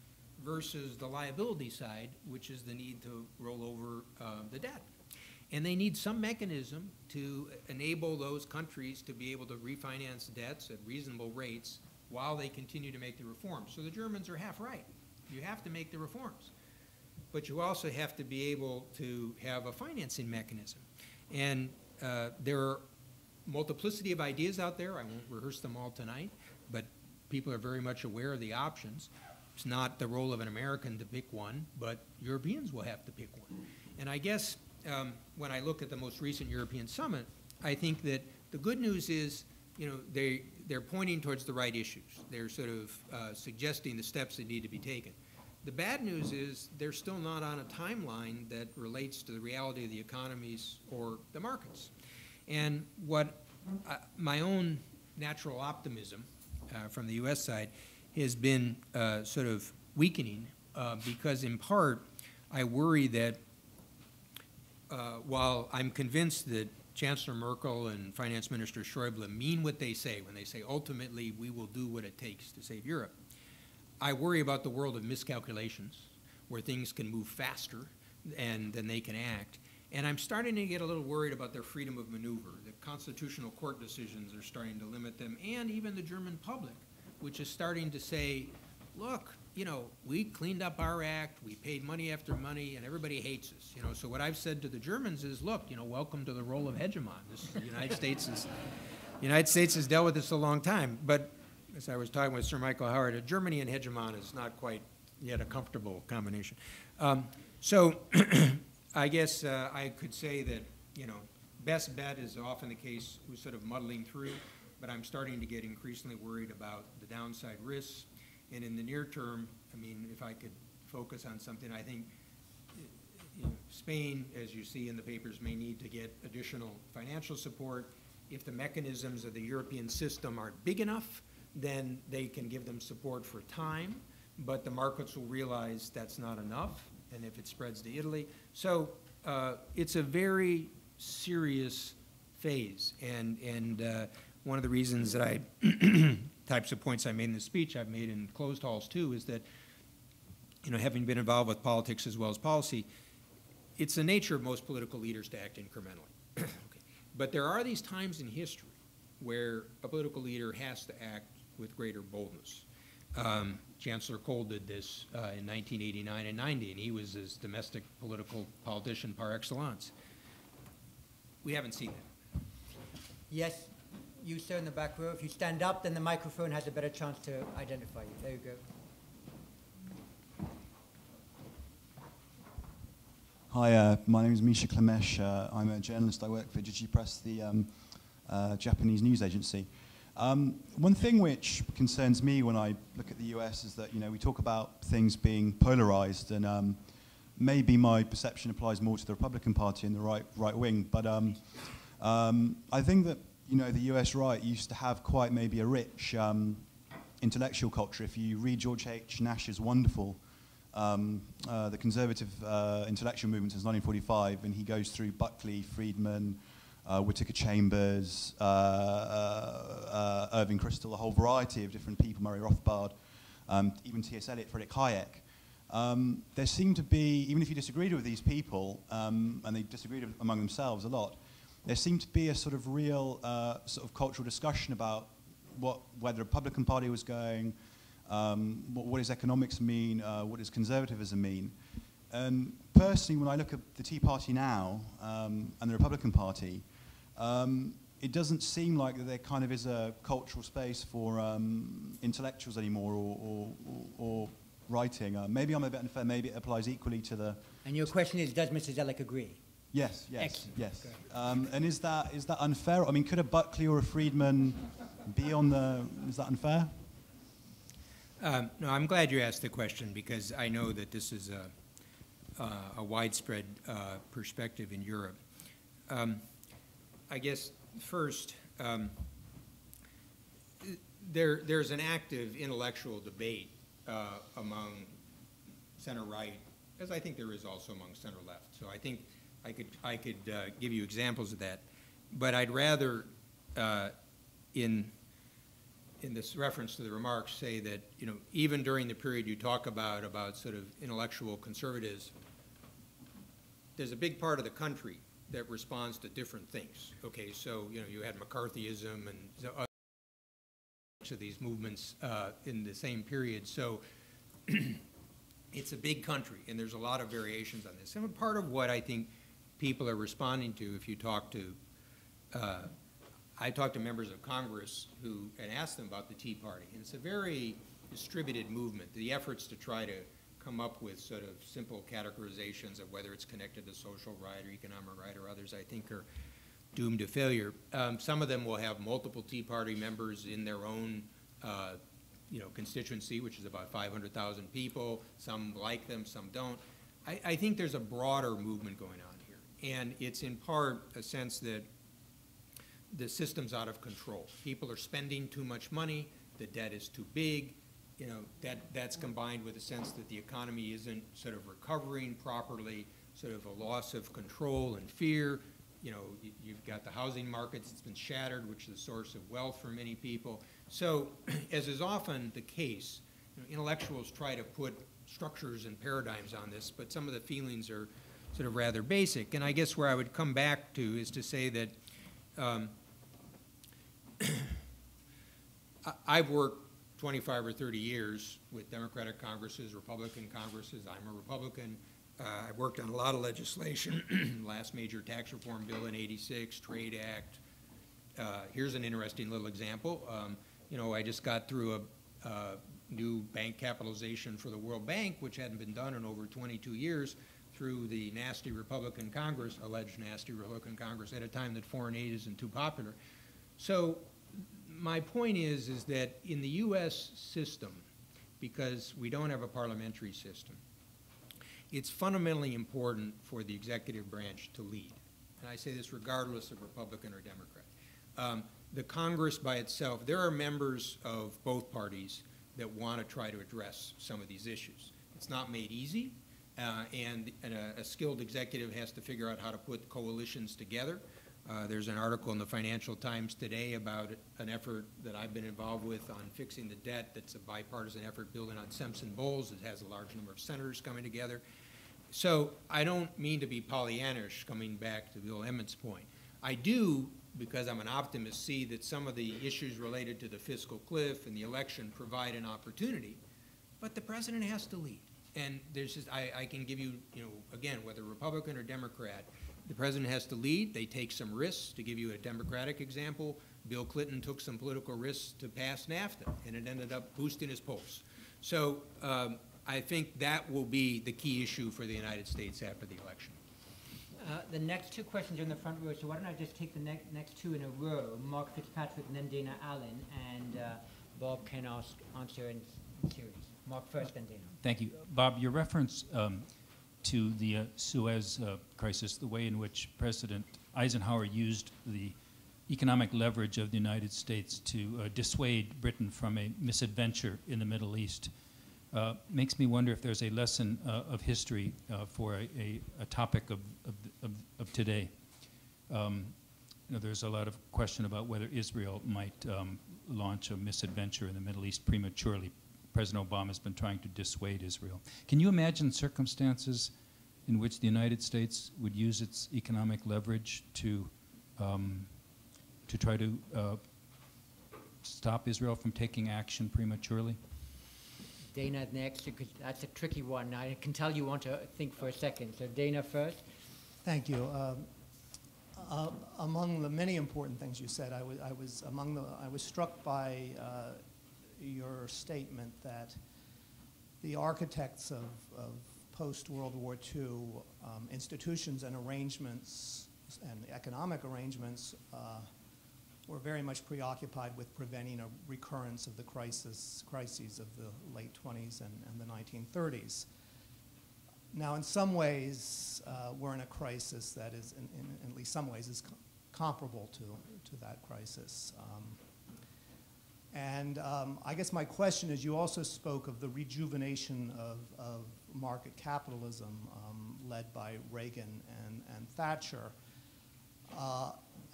[SPEAKER 2] versus the liability side, which is the need to roll over the debt. And they need some mechanism to enable those countries to be able to refinance debts at reasonable rates while they continue to make the reforms. So the Germans are half right. You have to make the reforms. But you also have to be able to have a financing mechanism. And there are multiplicity of ideas out there. I won't rehearse them all tonight, but people are very much aware of the options. It's not the role of an American to pick one, but Europeans will have to pick one. And I guess when I look at the most recent European summit, I think that the good news is, you know, they're pointing towards the right issues. They're sort of suggesting the steps that need to be taken. The bad news is they're still not on a timeline that relates to the reality of the economies or the markets. And what my own natural optimism from the U.S. side has been sort of weakening because in part I worry that while I'm convinced that Chancellor Merkel and Finance Minister Schäuble mean what they say when they say ultimately we will do what it takes to save Europe, I worry about the world of miscalculations where things can move faster and then they can act. And I'm starting to get a little worried about their freedom of maneuver. The constitutional court decisions are starting to limit them, and even the German public, which is starting to say, look, you know, we cleaned up our act, we paid money after money, and everybody hates us. You know, so what I've said to the Germans is, look, you know, welcome to the role of hegemon. This is, the United States has dealt with this a long time. But as I was talking with Sir Michael Howard, Germany and hegemon is not quite yet a comfortable combination. So I guess I could say that, you know, best bet is often the case who's sort of muddling through, but I'm starting to get increasingly worried about the downside risks. And in the near term, I mean, if I could focus on something, I think you know, Spain, as you see in the papers, may need to get additional financial support. If the mechanisms of the European system aren't big enough, then they can give them support for time, but the markets will realize that's not enough, and if it spreads to Italy. So it's a very serious phase, and one of the reasons that I types of points I made in the speech I've made in closed halls too is that, you know, having been involved with politics as well as policy, it's the nature of most political leaders to act incrementally. Okay. But there are these times in history where a political leader has to act with greater boldness. Chancellor Kohl did this in 1989 and 90, and he was this domestic political politician par excellence. We haven't seen that.
[SPEAKER 1] Yes, you sir in the back row. If you stand up, then the microphone has a better chance to identify you. There you go.
[SPEAKER 5] Hi, my name is Misha Klemesh. I'm a journalist. I work for Digipress, the Japanese news agency. One thing which concerns me when I look at the US is that, you know, we talk about things being polarized, and maybe my perception applies more to the Republican Party and the right wing, but I think that, you know, the US right used to have quite maybe a rich intellectual culture. If you read George H. Nash's wonderful the conservative intellectual movement since 1945, and he goes through Buckley, Friedman, Whittaker Chambers, Irving Kristol, a whole variety of different people, Murray Rothbard, even T.S. Eliot, Friedrich Hayek. There seemed to be, even if you disagreed with these people, and they disagreed among themselves a lot, there seemed to be a sort of real sort of cultural discussion about where the Republican Party was going, what does economics mean, what does conservatism mean. And personally, when I look at the Tea Party now and the Republican Party, it doesn't seem like that there kind of is a cultural space for intellectuals anymore or writing. Maybe I'm a bit unfair. Maybe it applies equally to the...
[SPEAKER 1] And your question is, does Mr. Zoellick agree?
[SPEAKER 5] Yes,
[SPEAKER 1] Excellent.
[SPEAKER 5] yes. And is that unfair? I mean, could a Buckley or a Friedman be on the... Is that unfair?
[SPEAKER 2] No, I'm glad you asked the question, because I know that this is a widespread perspective in Europe. I guess first, there's an active intellectual debate among center-right, as I think there is also among center-left. So I think I could give you examples of that. But I'd rather, in this reference to the remarks, say that, you know, even during the period you talk about sort of intellectual conservatives, there's a big part of the country that responds to different things. Okay, so, you know, you had McCarthyism and other of these movements in the same period. So it's a big country, and there's a lot of variations on this. And part of what I think people are responding to, if you talk to, I talked to members of Congress and asked them about the Tea Party, and it's a very distributed movement. The efforts to try to come up with sort of simple categorizations of whether it's connected to social right or economic right or others, I think, are doomed to failure. Some of them will have multiple Tea Party members in their own constituency, which is about 500,000 people. Some like them, some don't. I think there's a broader movement going on here, and it's in part a sense that the system's out of control. People are spending too much money, the debt is too big, you know, that's combined with a sense that the economy isn't sort of recovering properly, sort of a loss of control and fear. You know, you've got the housing markets, it's been shattered, which is the source of wealth for many people. So, as is often the case, you know, intellectuals try to put structures and paradigms on this, but some of the feelings are sort of rather basic. And I guess where I would come back to is to say that I've worked 25 or 30 years with Democratic Congresses, Republican Congresses. I'm a Republican. I've worked on a lot of legislation, last major tax reform bill in '86, Trade Act. Here's an interesting little example. You know, I just got through a new bank capitalization for the World Bank, which hadn't been done in over 22 years through the nasty Republican Congress, alleged nasty Republican Congress, at a time that foreign aid isn't too popular. So my point is that in the U.S. system, because we don't have a parliamentary system, it's fundamentally important for the executive branch to lead. And I say this regardless of Republican or Democrat. The Congress by itself, there are members of both parties that want to try to address some of these issues. It's not made easy, and a skilled executive has to figure out how to put coalitions together. There's an article in the Financial Times today about an effort that I've been involved with on fixing the debt. That's a bipartisan effort building on Simpson Bowles. It has a large number of senators coming together. So I don't mean to be Pollyannish, coming back to Bill Emmett's point. I do, because I'm an optimist, see that some of the issues related to the fiscal cliff and the election provide an opportunity, but the president has to lead. And there's just, I can give you, again, whether Republican or Democrat, the president has to lead. They take some risks. To give you a Democratic example, Bill Clinton took some political risks to pass NAFTA, and it ended up boosting his polls. So I think that will be the key issue for the United States after the election.
[SPEAKER 1] The next two questions are in the front row, so why don't I just take the next two in a row, Mark Fitzpatrick and then Dana Allen, and Bob can answer in series. Mark first, then Dana.
[SPEAKER 6] Thank you. Bob, your reference to the Suez crisis, the way in which President Eisenhower used the economic leverage of the United States to dissuade Britain from a misadventure in the Middle East, makes me wonder if there's a lesson of history for a topic of today. There's a lot of question about whether Israel might launch a misadventure in the Middle East prematurely. President Obama has been trying to dissuade Israel. Can you imagine circumstances in which the United States would use its economic leverage to to try to stop Israel from taking action prematurely?
[SPEAKER 1] Dana next, because that's a tricky one. I can tell you want to think for a second. So Dana first.
[SPEAKER 7] Thank you. Among the many important things you said, I was struck by your statement that the architects of post-World War II institutions and arrangements and economic arrangements were very much preoccupied with preventing a recurrence of the crises of the late 20s and the 1930s. Now, in some ways, we're in a crisis that is, in at least some ways, is comparable to that crisis. I guess my question is, you also spoke of the rejuvenation of market capitalism led by Reagan and Thatcher.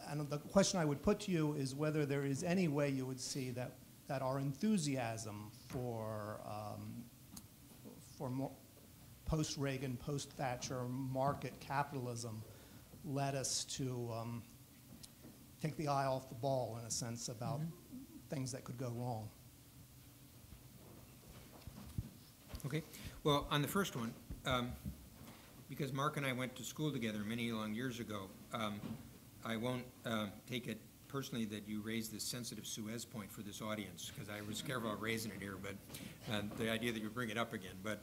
[SPEAKER 7] And the question I would put to you is whether there is any way you would see that our enthusiasm for more post-Reagan, post-Thatcher market capitalism led us to take the eye off the ball, in a sense, about things that could go wrong.
[SPEAKER 2] Okay. Well, on the first one, because Mark and I went to school together many long years ago, I won't take it personally that you raised this sensitive Suez point for this audience, because I was careful about raising it here, but the idea that you bring it up again, but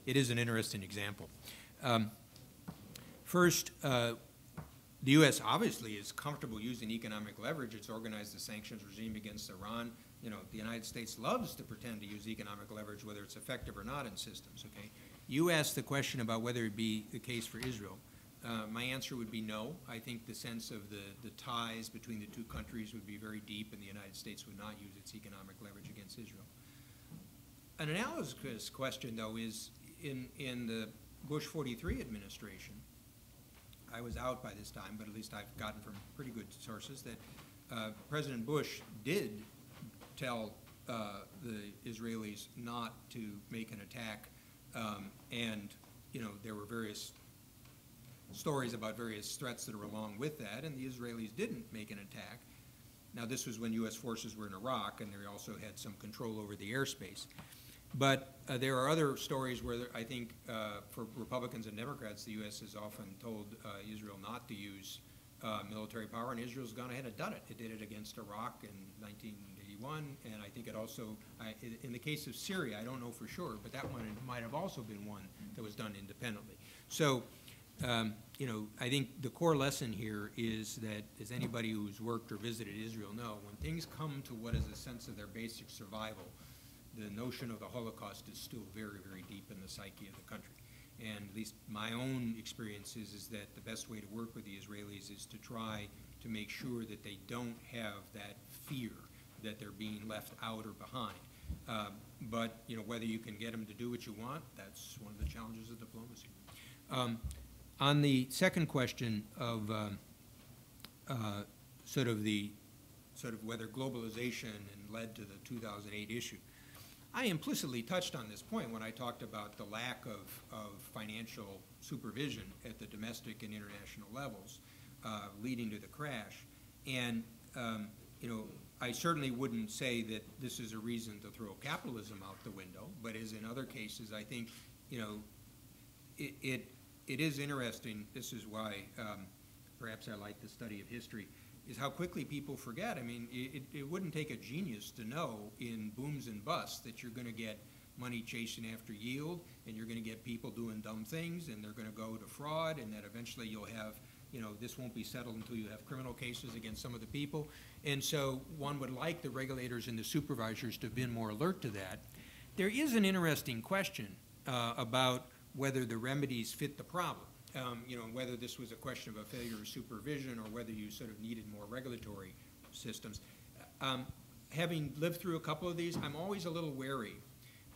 [SPEAKER 2] it is an interesting example. First, the U.S. obviously is comfortable using economic leverage. It's organized the sanctions regime against Iran. You know, the United States loves to pretend to use economic leverage, whether it's effective or not in systems, okay? You asked the question about whether it be the case for Israel. My answer would be no. I think the sense of the ties between the two countries would be very deep, and the United States would not use its economic leverage against Israel. An analogous question, though, is in the Bush 43 administration, I was out by this time, but at least I've gotten from pretty good sources that President Bush did tell the Israelis not to make an attack, and you know, there were various stories about various threats that are along with that, and the Israelis didn't make an attack. Now, this was when U.S. forces were in Iraq, and they also had some control over the airspace. But there are other stories where I think for Republicans and Democrats, the U.S. has often told Israel not to use military power, and Israel's gone ahead and done it. It did it against Iraq in 1981, and I think it also, in the case of Syria, I don't know for sure, but that one might have also been one that was done independently. So, you know, I think the core lesson here is that, as anybody who's worked or visited Israel know, when things come to what is a sense of their basic survival, the notion of the Holocaust is still very, very deep in the psyche of the country. And at least my own experience is that the best way to work with the Israelis is to try to make sure that they don't have that fear that they're being left out or behind. But, you know, whether you can get them to do what you want, that's one of the challenges of diplomacy. On the second question of sort of whether globalization led to the 2008 issue, I implicitly touched on this point when I talked about the lack of financial supervision at the domestic and international levels leading to the crash. And, you know, I certainly wouldn't say that this is a reason to throw capitalism out the window, but as in other cases, I think, you know, it is interesting. This is why perhaps I like the study of history, is how quickly people forget. I mean, it wouldn't take a genius to know in booms and busts that you're going to get money chasing after yield, and you're going to get people doing dumb things, and they're going to go to fraud, and that eventually you'll have, you know, this won't be settled until you have criminal cases against some of the people. And so one would like the regulators and the supervisors to have been more alert to that. There is an interesting question about whether the remedies fit the problem. You know, whether this was a question of a failure of supervision or whether you sort of needed more regulatory systems. Having lived through a couple of these, I'm always a little wary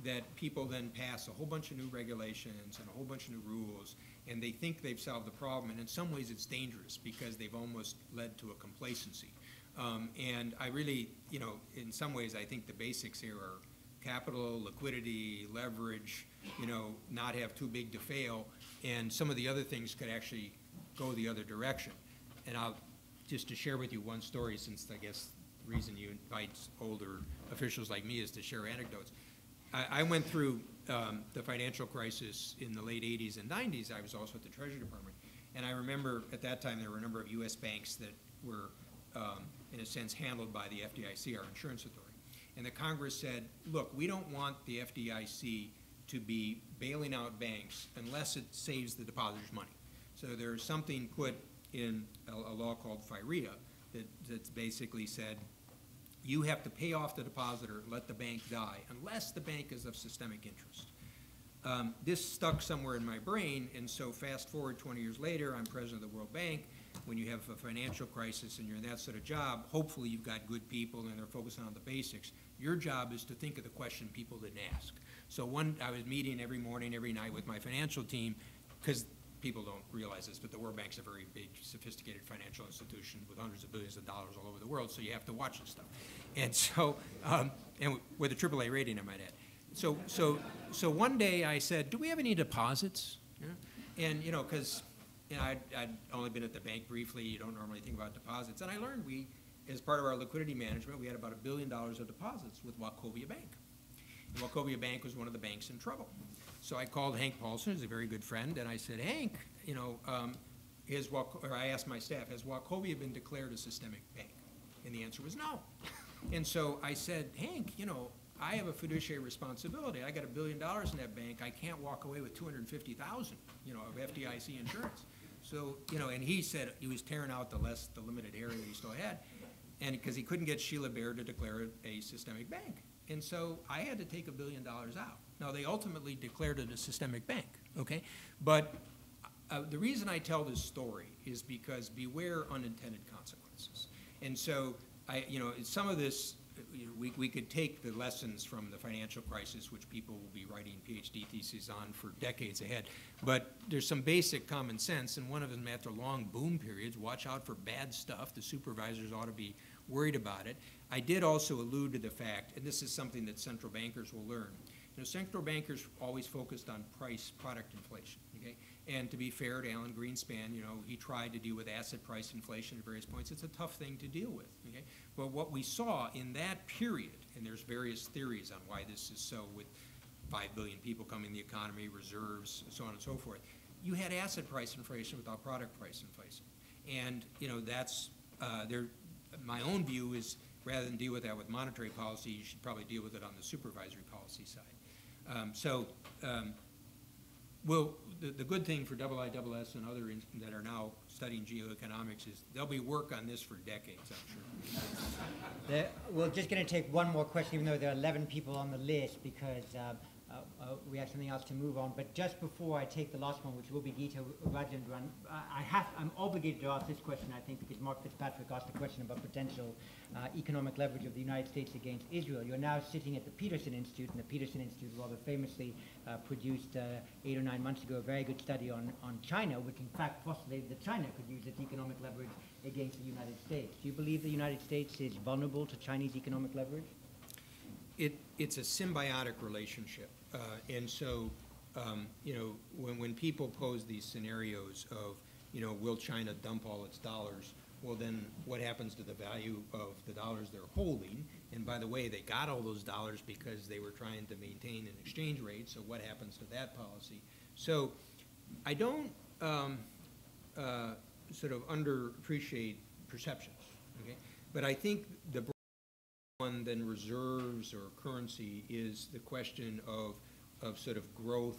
[SPEAKER 2] that people then pass a whole bunch of new regulations and a whole bunch of new rules, and they think they've solved the problem, and in some ways it's dangerous because they've almost led to a complacency. And I really, you know, in some ways I think the basics here are capital, liquidity, leverage, you know, not have too big to fail, and some of the other things could actually go the other direction. And I'll just to share with you one story, since I guess the reason you invite older officials like me is to share anecdotes. I went through the financial crisis in the late 80s and 90s. I was also at the Treasury Department. And I remember at that time there were a number of U.S. banks that were, in a sense, handled by the FDIC, our insurance authority. And the Congress said, look, we don't want the FDIC to be bailing out banks unless it saves the depositors money. So there's something put in a law called FIREA that basically said, you have to pay off the depositor, let the bank die, unless the bank is of systemic interest. This stuck somewhere in my brain, and so fast forward 20 years later, I'm president of the World Bank. When you have a financial crisis and you're in that sort of job, hopefully you've got good people and they're focusing on the basics. Your job is to think of the question people didn't ask. So I was meeting every morning, every night with my financial team, because people don't realize this, but the World Bank's a very big, sophisticated financial institution with hundreds of billions of dollars all over the world, so you have to watch this stuff. And so, and with a AAA rating, I might add. So one day I said, do we have any deposits? Yeah. And, you know, because I'd only been at the bank briefly. You don't normally think about deposits. And I learned as part of our liquidity management, we had about $1 billion of deposits with Wachovia Bank. And Wachovia Bank was one of the banks in trouble. So I called Hank Paulson, who's a very good friend, and I said, Hank, you know, I asked my staff, has Wachovia been declared a systemic bank? And the answer was no. And so I said, Hank, you know, I have a fiduciary responsibility. I got $1 billion in that bank. I can't walk away with $250,000, you know, of FDIC insurance. So, you know, and he said he was tearing out the limited area that he still had, and because he couldn't get Sheila Bair to declare it a systemic bank. And so I had to take $1 billion out. Now, they ultimately declared it a systemic bank, okay? But the reason I tell this story is because beware unintended consequences. And so, you know, some of this, we could take the lessons from the financial crisis, which people will be writing PhD theses on for decades ahead. But there's some basic common sense, and one of them, after long boom periods, watch out for bad stuff. The supervisors ought to be worried about it. I did also allude to the fact, and this is something that central bankers will learn. You know, central bankers always focused on product inflation, okay? And to be fair to Alan Greenspan, you know, he tried to deal with asset price inflation at various points. It's a tough thing to deal with, okay? But what we saw in that period, and there's various theories on why this is so, with 5 billion people coming in the economy, reserves, so on and so forth, you had asset price inflation without product price inflation. And, you know, that's, my own view is, rather than deal with that with monetary policy, you should probably deal with it on the supervisory policy side. Well, the good thing for IISS and others that are now studying geoeconomics is there'll be work on this for decades, I'm sure.
[SPEAKER 1] We're just going to take one more question, even though there are 11 people on the list, because we have something else to move on. But just before I take the last one, which will be Gita Rajendran, I'm obligated to ask this question, I think, because Mark Fitzpatrick asked a question about potential economic leverage of the United States against Israel. You're now sitting at the Peterson Institute, and the Peterson Institute rather famously produced 8 or 9 months ago a very good study on China, which in fact postulated that China could use its economic leverage against the United States. Do you believe the United States is vulnerable to Chinese economic leverage?
[SPEAKER 2] It's a symbiotic relationship. And so, you know, when people pose these scenarios of, you know, will China dump all its dollars? Well, then what happens to the value of the dollars they're holding? And by the way, they got all those dollars because they were trying to maintain an exchange rate, so what happens to that policy? So I don't sort of underappreciate perceptions, okay? But I think the one than reserves or currency is the question of sort of growth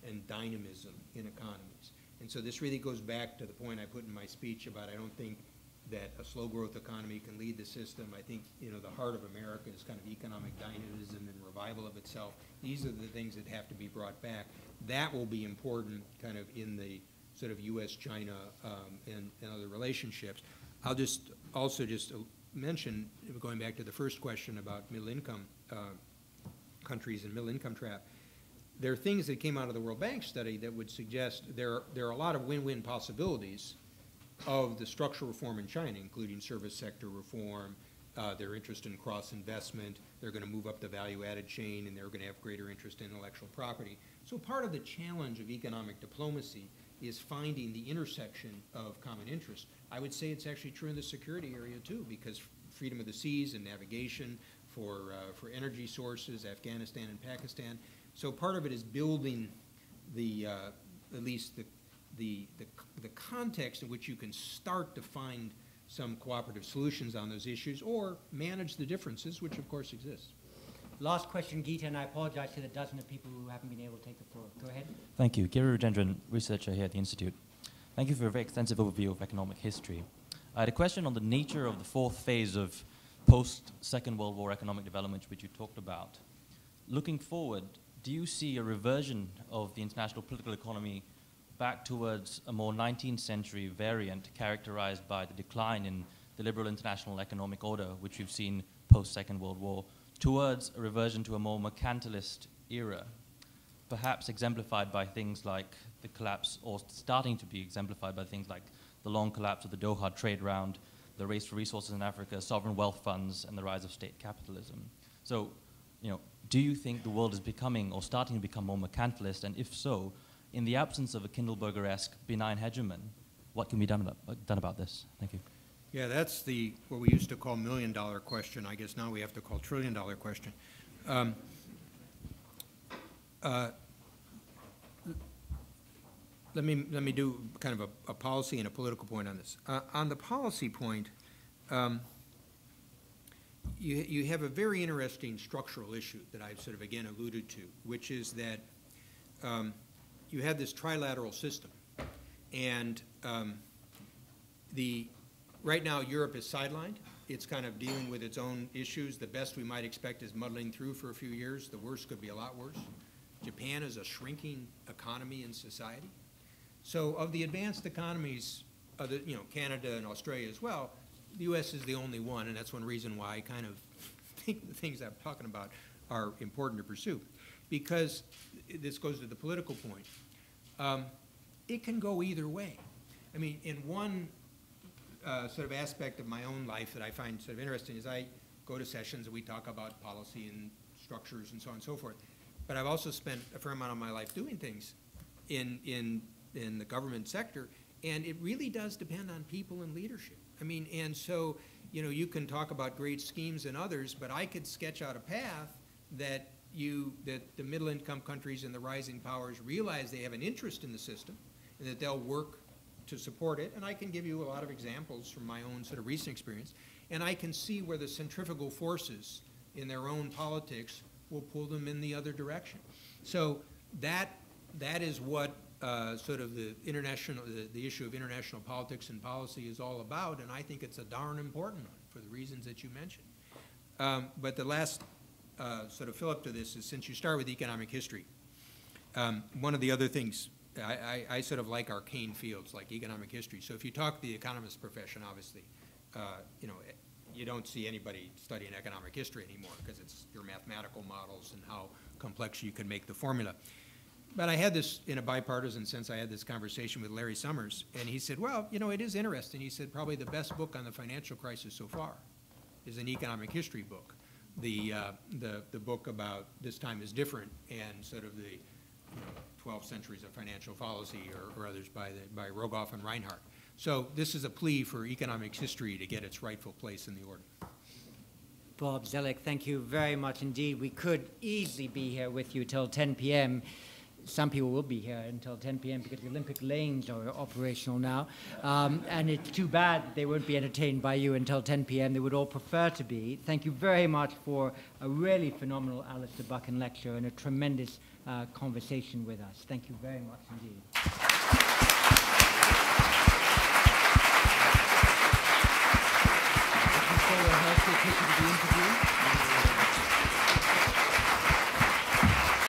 [SPEAKER 2] and dynamism in economies. And so this really goes back to the point I put in my speech about I don't think that a slow growth economy can lead the system. I think, you know, the heart of America is kind of economic dynamism and revival of itself. These are the things that have to be brought back. That will be important kind of in the sort of U.S.-China and other relationships. I'll just also mention, going back to the first question about middle-income countries and middle-income trap, there are things that came out of the World Bank study that would suggest there are a lot of win-win possibilities of the structural reform in China, including service sector reform, their interest in cross-investment, they're going to move up the value-added chain, and they're going to have greater interest in intellectual property. So part of the challenge of economic diplomacy is finding the intersection of common interest. I would say it's actually true in the security area too, because freedom of the seas and navigation for energy sources, Afghanistan and Pakistan. So part of it is building the, at least the context in which you can start to find some cooperative solutions on those issues or manage the differences, which of course exist.
[SPEAKER 1] Last question, Geeta, and I apologize to the dozen of people who haven't been able to take the floor. Go ahead.
[SPEAKER 8] Thank you. Giri Rajendran, researcher here at the Institute. Thank you for a very extensive overview of economic history. I had a question on the nature of the fourth phase of post-Second World War economic development, which you talked about. Looking forward, do you see a reversion of the international political economy back towards a more 19th century variant characterized by the decline in the liberal international economic order, which we've seen post-Second World War, towards a reversion to a more mercantilist era, perhaps exemplified by things like the collapse, or starting to be exemplified by things like the long collapse of the Doha trade round, the race for resources in Africa, sovereign wealth funds, and the rise of state capitalism. So, you know, do you think the world is becoming or starting to become more mercantilist? And if so, in the absence of a Kindleberger-esque benign hegemon, what can be done about this? Thank you.
[SPEAKER 2] Yeah, that's the what we used to call million-dollar question. I guess now we have to call trillion-dollar question. Let me do kind of a policy and a political point on this. On the policy point, you have a very interesting structural issue that I've sort of again alluded to, which is that you have this trilateral system, and right now Europe is sidelined. It's kind of dealing with its own issues. The best we might expect is muddling through for a few years. The worst could be a lot worse. Japan is a shrinking economy and society. So of the advanced economies, Canada and Australia as well, the U.S. is the only one, and that's one reason why I kind of think the things I'm talking about are important to pursue. Because this goes to the political point. It can go either way. I mean, in one sort of aspect of my own life that I find sort of interesting is I go to sessions and we talk about policy and structures and so on and so forth. But I've also spent a fair amount of my life doing things in the government sector, and it really does depend on people and leadership. I mean, and so, you can talk about great schemes and others, but I could sketch out a path that the middle income countries and the rising powers realize they have an interest in the system and that they'll work to support it. And I can give you a lot of examples from my own sort of recent experience. And I can see where the centrifugal forces in their own politics will pull them in the other direction. So that is what sort of the issue of international politics and policy is all about, and I think it's a darn important one for the reasons that you mentioned. But the last sort of fill-up to this is, since you start with economic history, one of the other things, I sort of like arcane fields like economic history. So if you talk the economist profession, obviously, you don't see anybody studying economic history anymore because it's your mathematical models and how complex you can make the formula. But I had this, in a bipartisan sense, I had this conversation with Larry Summers, and he said, well, it is interesting. He said probably the best book on the financial crisis so far is an economic history book. The book about This Time is Different and sort of the 12 centuries of financial policy or others by Rogoff and Reinhardt. So this is a plea for economics history to get its rightful place in the order.
[SPEAKER 1] Bob, Zoellick, thank you very much indeed. We could easily be here with you till 10 p.m. Some people will be here until 10 p.m. because the Olympic lanes are operational now. And it's too bad they won't be entertained by you until 10 p.m. They would all prefer to be. Thank you very much for a really phenomenal Alastair Buchan lecture and a tremendous conversation with us. Thank you very much indeed.